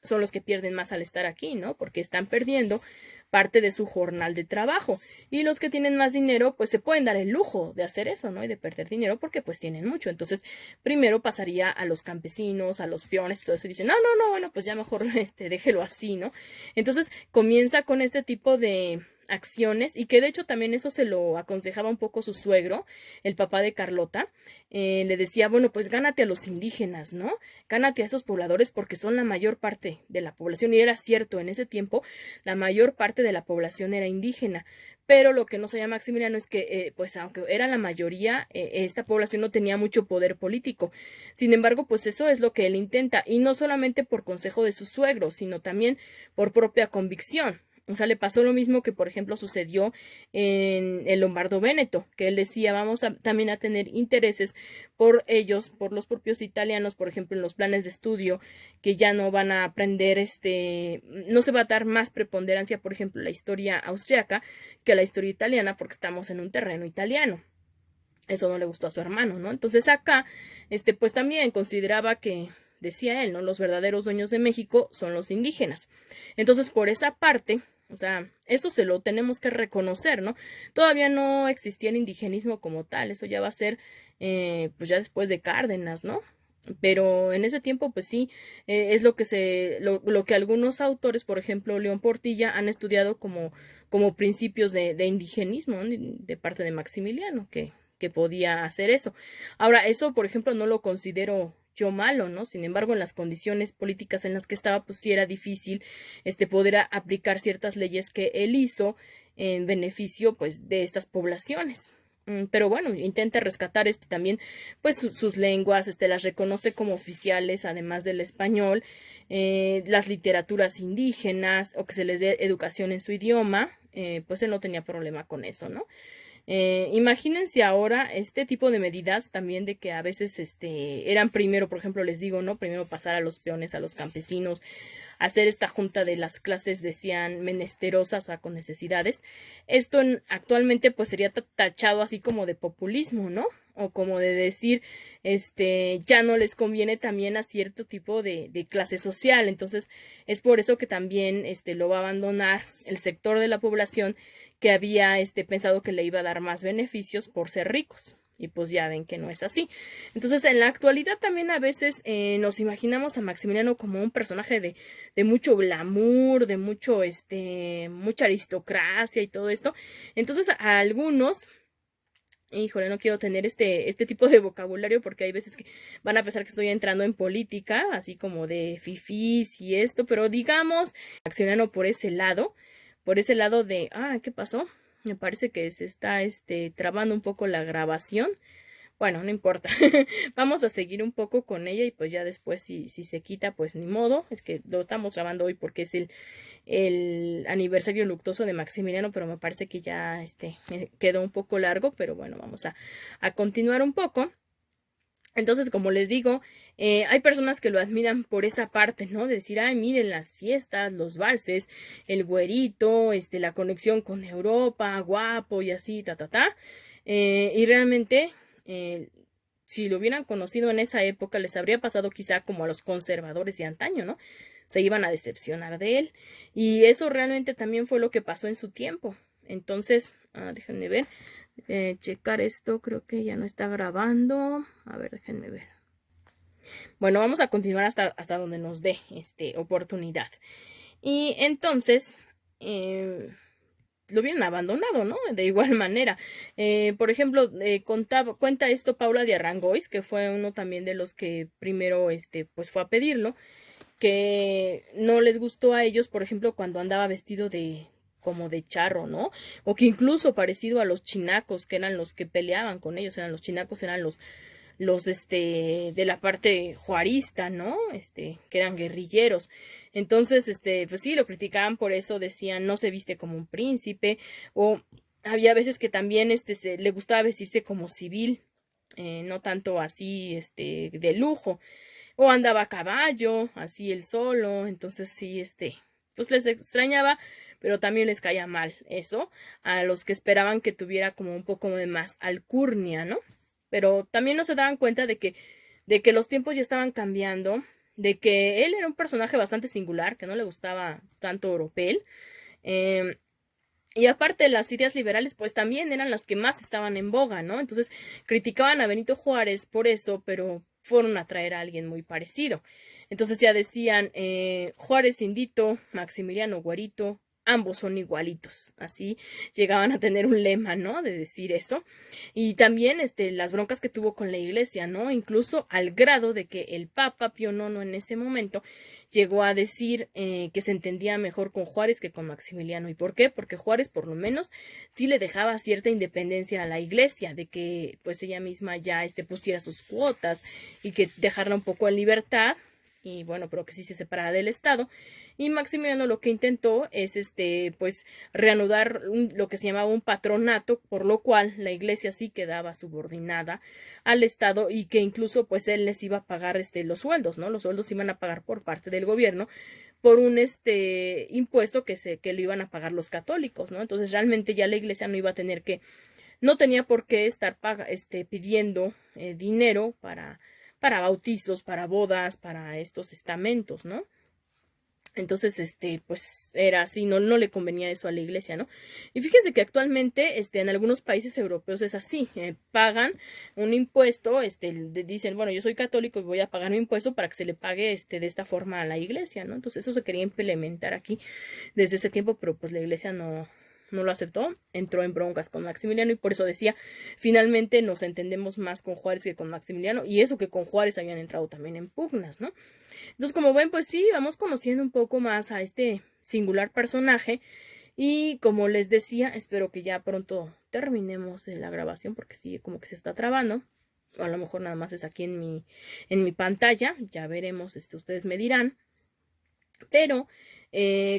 son los que pierden más al estar aquí, ¿no? Porque están perdiendo parte de su jornal de trabajo. Y los que tienen más dinero, pues se pueden dar el lujo de hacer eso, ¿no? Y de perder dinero porque pues tienen mucho. Entonces, primero pasaría a los campesinos, a los peones, y todo eso. Y dicen, no, no, no, bueno, pues ya mejor déjelo así, ¿no? Entonces, comienza con este tipo de acciones y que de hecho también eso se lo aconsejaba un poco su suegro, el papá de Carlota, le decía, bueno, pues gánate a los indígenas, ¿no? Gánate a esos pobladores porque son la mayor parte de la población y era cierto, en ese tiempo la mayor parte de la población era indígena, pero lo que no sabía Maximiliano es que, pues aunque era la mayoría, esta población no tenía mucho poder político. Sin embargo, pues eso es lo que él intenta, y no solamente por consejo de sus suegros, sino también por propia convicción. O sea, le pasó lo mismo que, por ejemplo, sucedió en el Lombardo Véneto, que él decía, vamos también a tener intereses por ellos, por los propios italianos, por ejemplo, en los planes de estudio, que ya no van a aprender, no se va a dar más preponderancia, por ejemplo, la historia austriaca que la historia italiana, porque estamos en un terreno italiano. Eso no le gustó a su hermano, ¿no? Entonces acá, pues también consideraba que, decía él, ¿no? Los verdaderos dueños de México son los indígenas. Entonces, por esa parte, o sea, eso se lo tenemos que reconocer, ¿no? Todavía no existía el indigenismo como tal, eso ya va a ser, pues ya después de Cárdenas, ¿no? Pero en ese tiempo, pues sí, es lo que algunos autores, por ejemplo, León Portilla, han estudiado como principios de indigenismo, ¿no? De parte de Maximiliano, que podía hacer eso. Ahora, eso, por ejemplo, no lo considero yo malo, ¿no? Sin embargo, en las condiciones políticas en las que estaba, pues sí era difícil, poder aplicar ciertas leyes que él hizo en beneficio, pues, de estas poblaciones. Pero bueno, intenta rescatar también, pues, sus lenguas, las reconoce como oficiales, además del español, las literaturas indígenas, o que se les dé educación en su idioma, pues él no tenía problema con eso, ¿no? Imagínense ahora este tipo de medidas también de que a veces eran primero, por ejemplo, les digo, ¿no? Primero pasar a los peones, a los campesinos, hacer esta junta de las clases, decían, menesterosas, o sea, con necesidades. Esto actualmente pues sería tachado así como de populismo, ¿no? O como de decir, ya no les conviene también a cierto tipo de clase social. Entonces, es por eso que también lo va a abandonar el sector de la población que había pensado que le iba a dar más beneficios por ser ricos. Y pues ya ven que no es así. Entonces, en la actualidad también a veces nos imaginamos a Maximiliano como un personaje de mucho glamour, de mucho, mucha aristocracia y todo esto. Entonces, a algunos, híjole, no quiero tener este tipo de vocabulario porque hay veces que van a pensar que estoy entrando en política, así como de fifís y esto, pero digamos, Maximiliano por ese lado de, ¿qué pasó? Me parece que se está, trabando un poco la grabación. Bueno, no importa. Vamos a seguir un poco con ella y pues ya después si se quita, pues ni modo. Es que lo estamos grabando hoy porque es el aniversario luctuoso de Maximiliano, pero me parece que ya me quedó un poco largo, pero bueno, vamos a continuar un poco. Entonces, como les digo, hay personas que lo admiran por esa parte, ¿no? De decir, ay, miren las fiestas, los valses, el güerito, la conexión con Europa, guapo y así, y realmente, si lo hubieran conocido en esa época, les habría pasado quizá como a los conservadores de antaño, ¿no? Se iban a decepcionar de él. Y eso realmente también fue lo que pasó en su tiempo. Entonces, déjenme ver. Checar esto, creo que ya no está grabando. A ver, déjenme ver. Bueno, vamos a continuar hasta donde nos dé oportunidad. Y entonces, lo hubieran abandonado, ¿no? De igual manera. Por ejemplo, cuenta esto Paula de Arrangois, que fue uno también de los que primero, pues fue a pedirlo, que no les gustó a ellos, por ejemplo, cuando andaba vestido como de charro, ¿no? O que incluso parecido a los chinacos, que eran los que peleaban con ellos, eran los chinacos, eran los de la parte juarista, ¿no? Que eran guerrilleros. Entonces, pues sí, lo criticaban por eso, decían, no se viste como un príncipe, o había veces que también, le gustaba vestirse como civil, no tanto así, de lujo, o andaba a caballo, así él solo, entonces sí, pues les extrañaba, pero también les caía mal eso, a los que esperaban que tuviera como un poco de más alcurnia, ¿no? Pero también no se daban cuenta de que los tiempos ya estaban cambiando, de que él era un personaje bastante singular, que no le gustaba tanto Oropel, y aparte las ideas liberales pues también eran las que más estaban en boga, ¿no? Entonces criticaban a Benito Juárez por eso, pero fueron a traer a alguien muy parecido. Entonces ya decían, Juárez indito, Maximiliano güerito, ambos son igualitos. Así llegaban a tener un lema, ¿no? De decir eso. Y también las broncas que tuvo con la iglesia, ¿no? Incluso al grado de que el Papa Pío IX en ese momento llegó a decir que se entendía mejor con Juárez que con Maximiliano. ¿Y por qué? Porque Juárez por lo menos sí le dejaba cierta independencia a la iglesia, de que pues ella misma ya pusiera sus cuotas y que dejarla un poco en libertad. Y bueno, pero que sí se separara del Estado. Y Maximiliano lo que intentó es pues reanudar lo que se llamaba un patronato, por lo cual la iglesia sí quedaba subordinada al Estado y que incluso pues él les iba a pagar los sueldos, ¿no? Los sueldos iban a pagar por parte del gobierno por un impuesto que lo iban a pagar los católicos, ¿no? Entonces realmente ya la iglesia no iba a tener no tenía por qué estar pidiendo dinero para bautizos, para bodas, para estos estamentos, ¿no? Entonces, pues era así, no le convenía eso a la iglesia, ¿no? Y fíjese que actualmente, en algunos países europeos es así, pagan un impuesto, dicen, bueno, yo soy católico y voy a pagar un impuesto para que se le pague, de esta forma a la iglesia, ¿no? Entonces eso se quería implementar aquí desde ese tiempo, pero pues la iglesia no lo aceptó, entró en broncas con Maximiliano y por eso decía, finalmente nos entendemos más con Juárez que con Maximiliano y eso que con Juárez habían entrado también en pugnas, ¿no? Entonces, como ven, pues sí, vamos conociendo un poco más a este singular personaje y como les decía, espero que ya pronto terminemos la grabación porque sí, como que se está trabando. O a lo mejor nada más es aquí en mi pantalla, ya veremos, ustedes me dirán. Pero,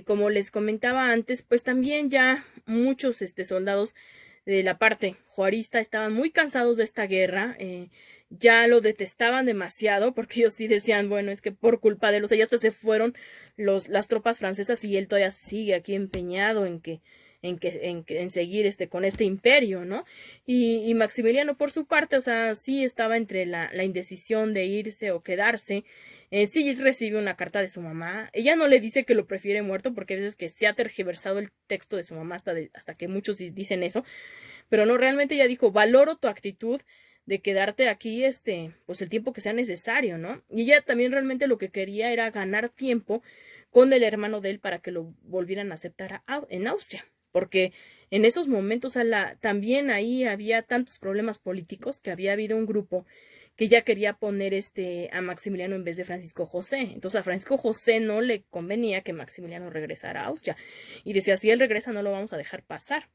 como les comentaba antes, pues también ya muchos soldados de la parte juarista estaban muy cansados de esta guerra, ya lo detestaban demasiado porque ellos sí decían, bueno, es que por culpa de los, ya hasta se fueron las tropas francesas y él todavía sigue aquí empeñado en seguir con este imperio, ¿no? Y Maximiliano por su parte, o sea, sí estaba entre la indecisión de irse o quedarse. Sí recibe una carta de su mamá. Ella no le dice que lo prefiere muerto, porque a veces que se ha tergiversado el texto de su mamá hasta que muchos dicen eso. Pero no, realmente ella dijo, valoro tu actitud de quedarte aquí, pues el tiempo que sea necesario, ¿no? Y ella también realmente lo que quería era ganar tiempo con el hermano de él para que lo volvieran a aceptar en Austria, porque en esos momentos también ahí había tantos problemas políticos que había habido un grupo que ya quería poner a Maximiliano en vez de Francisco José. Entonces a Francisco José no le convenía que Maximiliano regresara a Austria. Y decía, si él regresa no lo vamos a dejar pasar.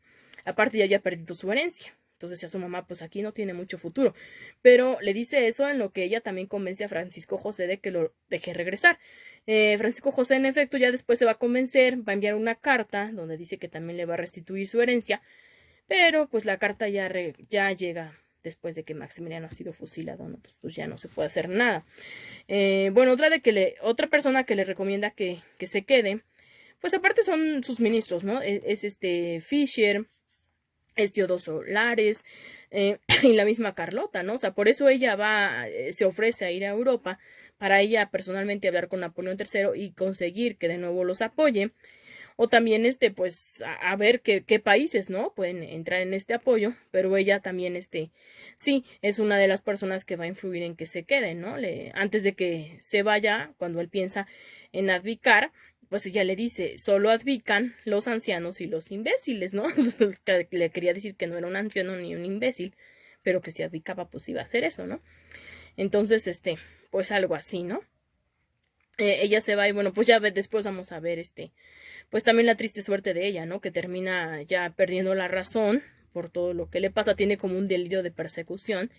Aparte ya había perdido su herencia. Entonces decía su mamá, pues aquí no tiene mucho futuro. Pero le dice eso en lo que ella también convence a Francisco José de que lo deje regresar. Francisco José, en efecto, ya después se va a convencer, va a enviar una carta donde dice que también le va a restituir su herencia, pero pues la carta ya llega después de que Maximiliano ha sido fusilado, ¿no? Pues ya no se puede hacer nada. Bueno, otra persona que le recomienda que se quede, pues aparte son sus ministros, ¿no? Es Fischer, es Teodoso Lares, y la misma Carlota, ¿no? O sea, por eso ella se ofrece a ir a Europa para ella personalmente hablar con Napoleón III y conseguir que de nuevo los apoye. O también, pues, a ver qué países, ¿no? Pueden entrar en este apoyo, pero ella también, sí, es una de las personas que va a influir en que se quede, ¿no? Antes de que se vaya, cuando él piensa en abdicar, pues ella le dice, solo abdican los ancianos y los imbéciles, ¿no? Le quería decir que no era un anciano ni un imbécil, pero que si abdicaba, pues iba a hacer eso, ¿no? Entonces, pues algo así, ¿no? Ella se va y bueno, pues después vamos a ver pues también la triste suerte de ella, ¿no? Que termina ya perdiendo la razón por todo lo que le pasa, tiene como un delirio de persecución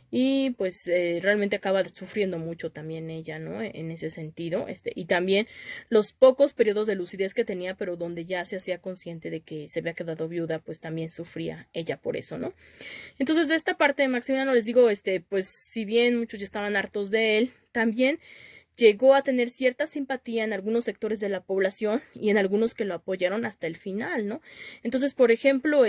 y pues realmente acaba sufriendo mucho también ella, ¿no? En ese sentido, y también los pocos periodos de lucidez que tenía, pero donde ya se hacía consciente de que se había quedado viuda, pues también sufría ella por eso, ¿no? Entonces de esta parte de Maximiliano les digo, pues si bien muchos ya estaban hartos de él, también llegó a tener cierta simpatía en algunos sectores de la población y en algunos que lo apoyaron hasta el final, ¿no? Entonces, por ejemplo,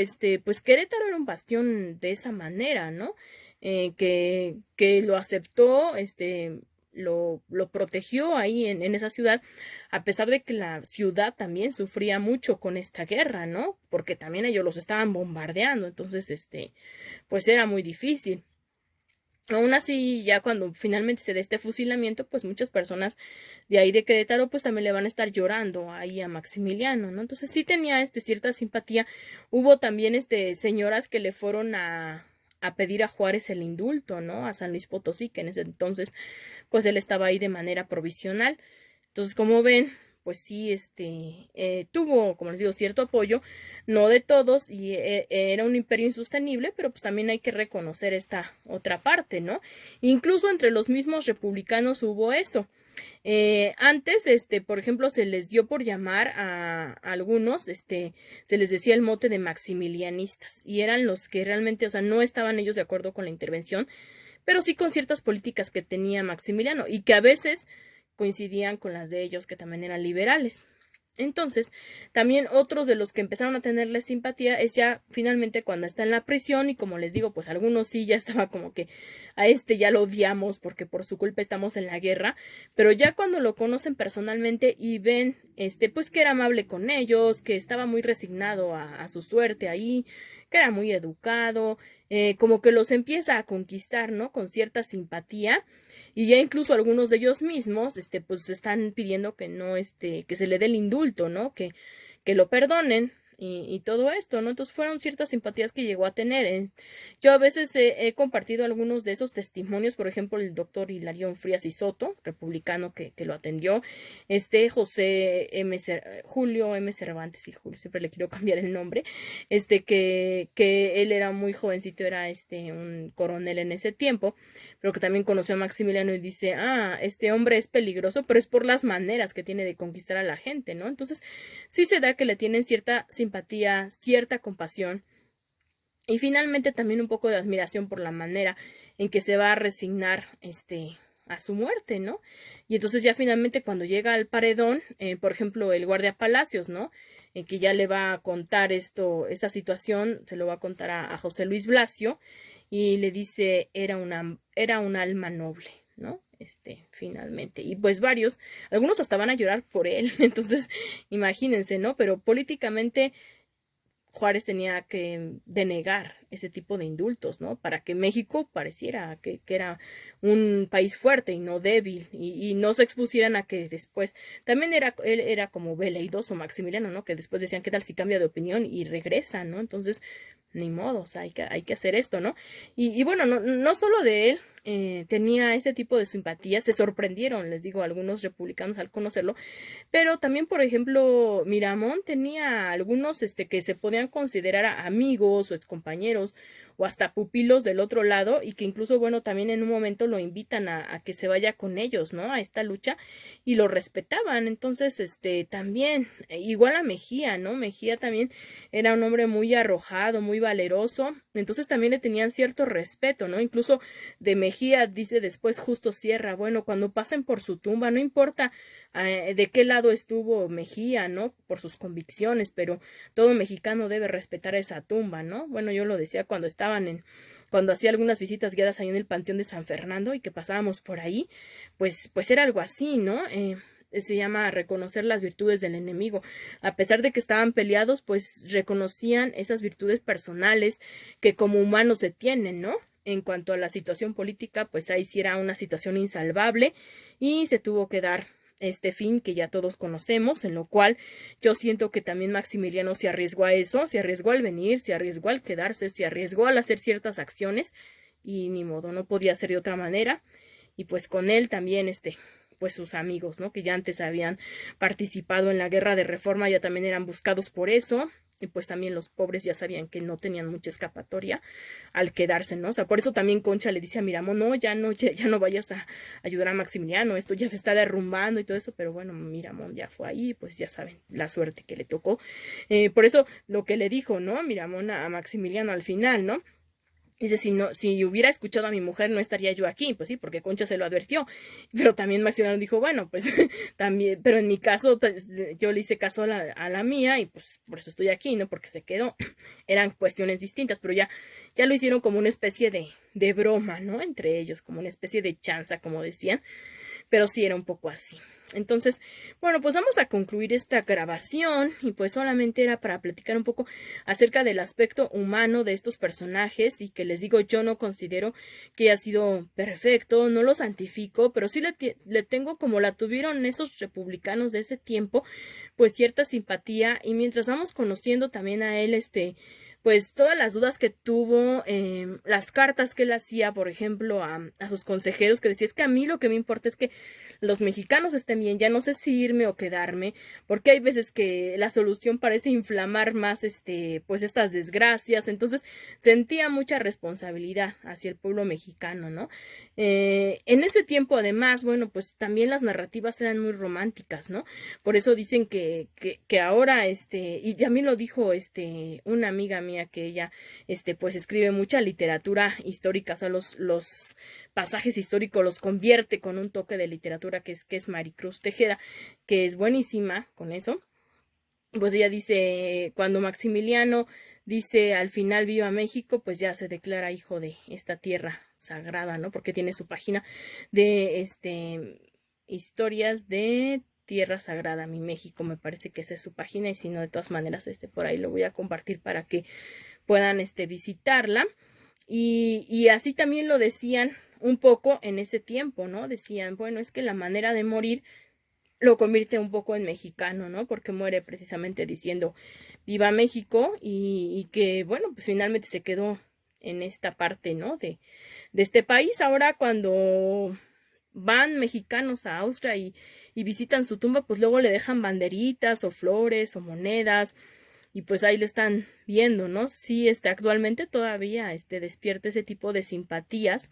pues Querétaro era un bastión de esa manera, ¿no? Que lo aceptó, lo protegió ahí en esa ciudad, a pesar de que la ciudad también sufría mucho con esta guerra, ¿no? Porque también ellos los estaban bombardeando, entonces, pues era muy difícil. Aún así, ya cuando finalmente se dé este fusilamiento, pues muchas personas de ahí de Querétaro, pues también le van a estar llorando ahí a Maximiliano, ¿no? Entonces sí tenía cierta simpatía. Hubo también señoras que le fueron a pedir a Juárez el indulto, ¿no? A San Luis Potosí, que en ese entonces, pues él estaba ahí de manera provisional. Entonces, como ven, pues sí, tuvo, como les digo, cierto apoyo, no de todos, y era un imperio insostenible, pero pues también hay que reconocer esta otra parte, ¿no? Incluso entre los mismos republicanos hubo eso. Antes, por ejemplo, se les dio por llamar a algunos, se les decía el mote de maximilianistas, y eran los que realmente, o sea, no estaban ellos de acuerdo con la intervención, pero sí con ciertas políticas que tenía Maximiliano, y que a veces coincidían con las de ellos, que también eran liberales. Entonces, también otros de los que empezaron a tenerle simpatía es ya finalmente cuando está en la prisión y como les digo, pues algunos sí ya estaba como que a ya lo odiamos porque por su culpa estamos en la guerra, pero ya cuando lo conocen personalmente y ven, pues que era amable con ellos, que estaba muy resignado a su suerte ahí, que era muy educado, como que los empieza a conquistar, ¿no? Con cierta simpatía y ya incluso algunos de ellos mismos, pues están pidiendo que no, que se le dé el indulto, ¿no? Que lo perdonen y todo esto, ¿no? Entonces fueron ciertas simpatías que llegó a tener. Yo a veces he compartido algunos de esos testimonios, por ejemplo, el doctor Hilarión Frías y Soto, republicano que lo atendió, Julio M. Cervantes, y Julio, siempre le quiero cambiar el nombre, que él era muy jovencito, era un coronel en ese tiempo, pero que también conoció a Maximiliano y dice, este hombre es peligroso, pero es por las maneras que tiene de conquistar a la gente, ¿no? Entonces, sí se da que le tienen cierta simpatía, cierta compasión y finalmente también un poco de admiración por la manera en que se va a resignar, a su muerte, ¿no? Y entonces ya finalmente cuando llega al paredón, por ejemplo, el guardia Palacios, ¿no? Que ya le va a contar esta situación, se lo va a contar a José Luis Blasio, y le dice, era un alma noble, ¿no? Finalmente. Y pues algunos hasta van a llorar por él, entonces, imagínense, ¿no? Pero políticamente Juárez tenía que denegar ese tipo de indultos, ¿no? Para que México pareciera que era un país fuerte y no débil, y no se expusieran a que después, también él era como veleidoso Maximiliano, ¿no? Que después decían, ¿qué tal si cambia de opinión y regresa, ¿no? Entonces, ni modo, o sea, hay que hacer esto, ¿no? Y bueno, no solo de él, tenía ese tipo de simpatías, se sorprendieron, les digo, algunos republicanos al conocerlo, pero también, por ejemplo, Miramón tenía algunos que se podían considerar amigos o excompañeros o hasta pupilos del otro lado, y que incluso, bueno, también en un momento lo invitan a que se vaya con ellos, ¿no? A esta lucha, y lo respetaban. Entonces, también, igual a Mejía, ¿no? Mejía también era un hombre muy arrojado, muy valeroso, entonces también le tenían cierto respeto, ¿no? Incluso de Mejía dice después Justo Sierra, bueno, cuando pasen por su tumba, no importa de qué lado estuvo Mejía, ¿no? Por sus convicciones, pero todo mexicano debe respetar esa tumba, ¿no? Bueno, yo lo decía cuando hacía algunas visitas guiadas ahí en el Panteón de San Fernando y que pasábamos por ahí, pues era algo así, ¿no? Se llama reconocer las virtudes del enemigo. A pesar de que estaban peleados, pues reconocían esas virtudes personales que como humanos se tienen, ¿no? En cuanto a la situación política, pues ahí sí era una situación insalvable y se tuvo que dar este fin que ya todos conocemos, en lo cual yo siento que también Maximiliano se arriesgó a eso, se arriesgó al venir, se arriesgó al quedarse, se arriesgó al hacer ciertas acciones, y ni modo, no podía ser de otra manera. Y pues con él también pues sus amigos, ¿no? Que ya antes habían participado en la guerra de Reforma, ya también eran buscados por eso, y pues también los pobres ya sabían que no tenían mucha escapatoria al quedarse, ¿no? O sea, por eso también Concha le dice a Miramón, no, ya no vayas a ayudar a Maximiliano, esto ya se está derrumbando y todo eso, pero bueno, Miramón ya fue ahí, pues ya saben la suerte que le tocó. Por eso lo que le dijo, ¿no? Miramón a Maximiliano al final, ¿no? Dice, si hubiera escuchado a mi mujer, no estaría yo aquí. Pues sí, porque Concha se lo advirtió. Pero también Maximiliano dijo, bueno, pues también, pero en mi caso, yo le hice caso a la mía, y pues por eso estoy aquí, ¿no? Porque se quedó. Eran cuestiones distintas, pero ya lo hicieron como una especie de broma, ¿no? Entre ellos, como una especie de chanza, como decían. Pero sí era un poco así. Entonces, bueno, pues vamos a concluir esta grabación, y pues solamente era para platicar un poco acerca del aspecto humano de estos personajes, y que les digo, yo no considero que haya sido perfecto, no lo santifico, pero sí le tengo, como la tuvieron esos republicanos de ese tiempo, pues cierta simpatía, y mientras vamos conociendo también a él, pues todas las dudas que tuvo, las cartas que él hacía, por ejemplo, a sus consejeros, que decía, es que a mí lo que me importa es que los mexicanos estén bien, ya no sé si irme o quedarme, porque hay veces que la solución parece inflamar más, pues estas desgracias. Entonces sentía mucha responsabilidad hacia el pueblo mexicano, ¿no? En ese tiempo, además, bueno, pues también las narrativas eran muy románticas, ¿no? Por eso dicen que ahora, y también lo dijo, una amiga mía, que ella, pues escribe mucha literatura histórica, o sea, los pasajes históricos los convierte con un toque de literatura, que es Maricruz Tejeda, que es buenísima con eso. Pues ella dice, cuando Maximiliano dice al final viva México, pues ya se declara hijo de esta tierra sagrada, ¿no? Porque tiene su página de historias de Tierra Sagrada, mi México, me parece que esa es su página, y si no, de todas maneras, por ahí lo voy a compartir para que puedan visitarla. Y así también lo decían un poco en ese tiempo, ¿no? Decían, bueno, es que la manera de morir lo convierte un poco en mexicano, ¿no? Porque muere precisamente diciendo viva México, y que, bueno, pues finalmente se quedó en esta parte, ¿no? De este país. Ahora cuando van mexicanos a Austria y visitan su tumba, pues luego le dejan banderitas o flores o monedas, y pues ahí lo están viendo, ¿no? Sí, actualmente todavía despierta ese tipo de simpatías,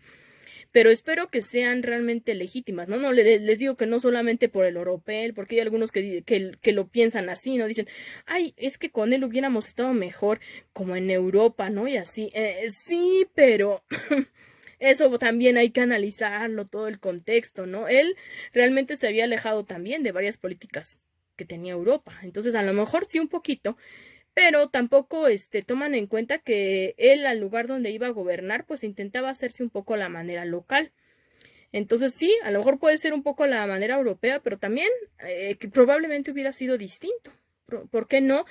pero espero que sean realmente legítimas, ¿no? No les digo que no solamente por el oropel, porque hay algunos que lo piensan así, ¿no? Dicen, ay, es que con él hubiéramos estado mejor como en Europa, ¿no? Y así, sí, pero eso también hay que analizarlo, todo el contexto, ¿no? Él realmente se había alejado también de varias políticas que tenía Europa. Entonces, a lo mejor sí un poquito, pero tampoco toman en cuenta que él al lugar donde iba a gobernar, pues intentaba hacerse un poco a la manera local. Entonces sí, a lo mejor puede ser un poco la manera europea, pero también que probablemente hubiera sido distinto. ¿Por qué no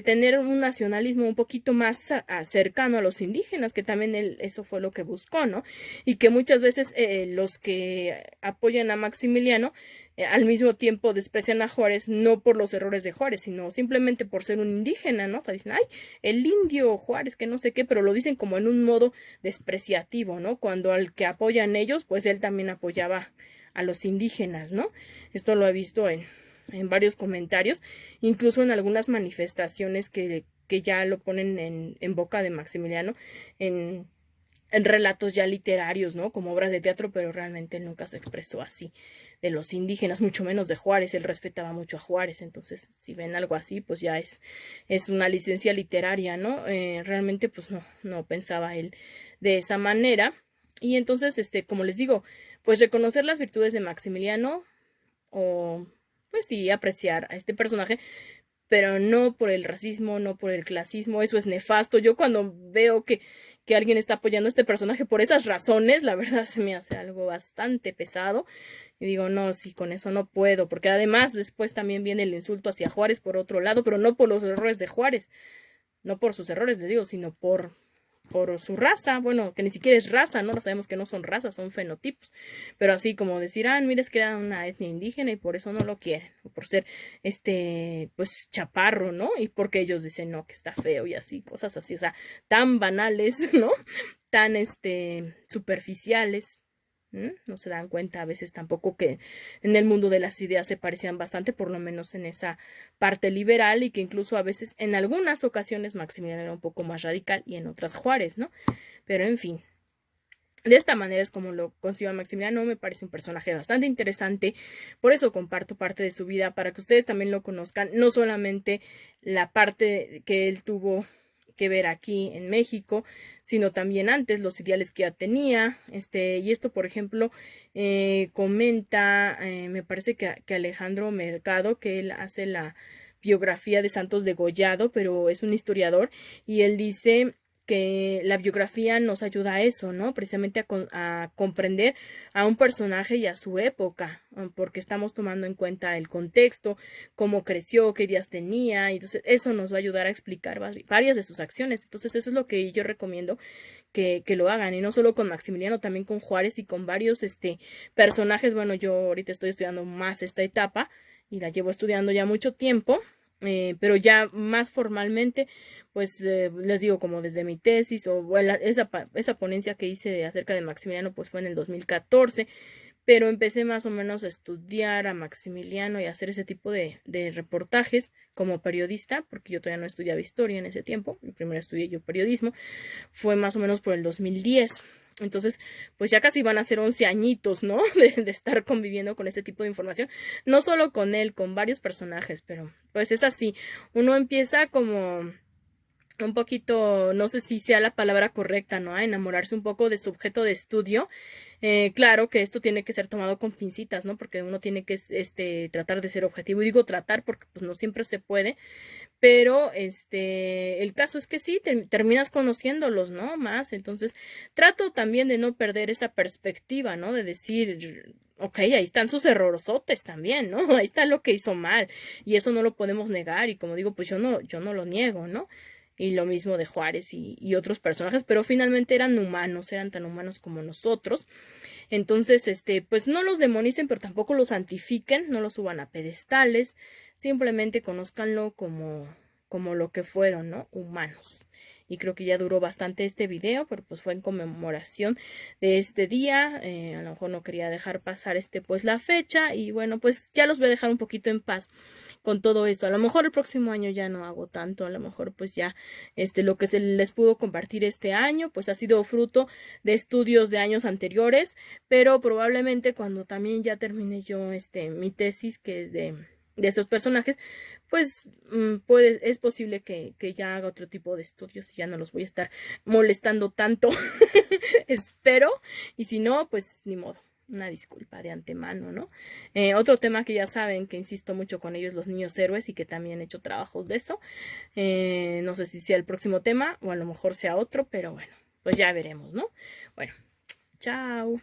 tener un nacionalismo un poquito más cercano a los indígenas, que también él, eso fue lo que buscó, ¿no? Y que muchas veces los que apoyan a Maximiliano al mismo tiempo desprecian a Juárez no por los errores de Juárez, sino simplemente por ser un indígena, ¿no? O sea, dicen, ay, el indio Juárez, que no sé qué, pero lo dicen como en un modo despreciativo, ¿no? Cuando al que apoyan ellos, pues él también apoyaba a los indígenas, ¿no? Esto lo he visto en varios comentarios, incluso en algunas manifestaciones que ya lo ponen en boca de Maximiliano, en, en relatos ya literarios, ¿no? Como obras de teatro, pero realmente él nunca se expresó así de los indígenas, mucho menos de Juárez. Él respetaba mucho a Juárez, entonces si ven algo así, pues ya es una licencia literaria, ¿no? Realmente pues no pensaba él de esa manera. Y entonces, como les digo, pues reconocer las virtudes de Maximiliano o pues sí, apreciar a este personaje, pero no por el racismo, no por el clasismo, eso es nefasto. Yo cuando veo que alguien está apoyando a este personaje por esas razones, la verdad se me hace algo bastante pesado. Y digo, no, sí, con eso no puedo, porque además después también viene el insulto hacia Juárez por otro lado, pero no por los errores de Juárez, no por sus errores, le digo, sino por su raza, bueno, que ni siquiera es raza, ¿no? Sabemos que no son razas, son fenotipos, pero así como decir, mira, es que era una etnia indígena y por eso no lo quieren, o por ser, pues, chaparro, ¿no? Y porque ellos dicen, no, que está feo y así, cosas así, o sea, tan banales, ¿no? Tan, superficiales. No se dan cuenta a veces tampoco que en el mundo de las ideas se parecían bastante, por lo menos en esa parte liberal, y que incluso a veces en algunas ocasiones Maximiliano era un poco más radical y en otras Juárez, ¿no? Pero en fin, de esta manera es como lo concibo a Maximiliano. Me parece un personaje bastante interesante, por eso comparto parte de su vida para que ustedes también lo conozcan, no solamente la parte que él tuvo que ver aquí en México, sino también antes los ideales que ya tenía, y esto por ejemplo comenta, me parece que Alejandro Mercado, que él hace la biografía de Santos Degollado, pero es un historiador, y él dice que la biografía nos ayuda a eso, ¿no? Precisamente a comprender a un personaje y a su época, porque estamos tomando en cuenta el contexto, cómo creció, qué días tenía, y entonces eso nos va a ayudar a explicar varias de sus acciones. Entonces eso es lo que yo recomiendo que lo hagan, y no solo con Maximiliano, también con Juárez y con varios personajes. Bueno, yo ahorita estoy estudiando más esta etapa y la llevo estudiando ya mucho tiempo. Pero ya más formalmente, pues les digo, como desde mi tesis o bueno, esa ponencia que hice acerca de Maximiliano, pues fue en el 2014, pero empecé más o menos a estudiar a Maximiliano y a hacer ese tipo de reportajes como periodista, porque yo todavía no estudiaba historia en ese tiempo, primero estudié yo periodismo, fue más o menos por el 2010. Entonces, pues ya casi van a ser 11 añitos, ¿no? De estar conviviendo con este tipo de información. No solo con él, con varios personajes, pero pues es así. Uno empieza como un poquito, no sé si sea la palabra correcta, ¿no? A enamorarse un poco de su objeto de estudio. Claro que esto tiene que ser tomado con pincitas, ¿no? Porque uno tiene que tratar de ser objetivo. Y digo tratar porque pues no siempre se puede, pero el caso es que sí, terminas conociéndolos, ¿no? Más, entonces trato también de no perder esa perspectiva, ¿no? De decir, ok, ahí están sus errorosotes también, ¿no? Ahí está lo que hizo mal y eso no lo podemos negar, y como digo, pues yo no lo niego, ¿no? Y lo mismo de Juárez y otros personajes, pero finalmente eran humanos, eran tan humanos como nosotros. Entonces, pues no los demonicen, pero tampoco los santifiquen, no los suban a pedestales, simplemente conózcanlo como lo que fueron, ¿no? Humanos. Y creo que ya duró bastante este video, pero pues fue en conmemoración de este día. A lo mejor no quería dejar pasar pues la fecha, y bueno, pues ya los voy a dejar un poquito en paz con todo esto. A lo mejor el próximo año ya no hago tanto, a lo mejor pues ya lo que se les pudo compartir este año pues ha sido fruto de estudios de años anteriores, pero probablemente cuando también ya termine yo mi tesis, que es de esos personajes, pues es posible que ya haga otro tipo de estudios y ya no los voy a estar molestando tanto. Espero. Y si no, pues ni modo. Una disculpa de antemano, ¿no? Otro tema que ya saben que insisto mucho con ellos, los niños héroes, y que también he hecho trabajos de eso. No sé si sea el próximo tema o a lo mejor sea otro, pero bueno, pues ya veremos, ¿no? Bueno, chao.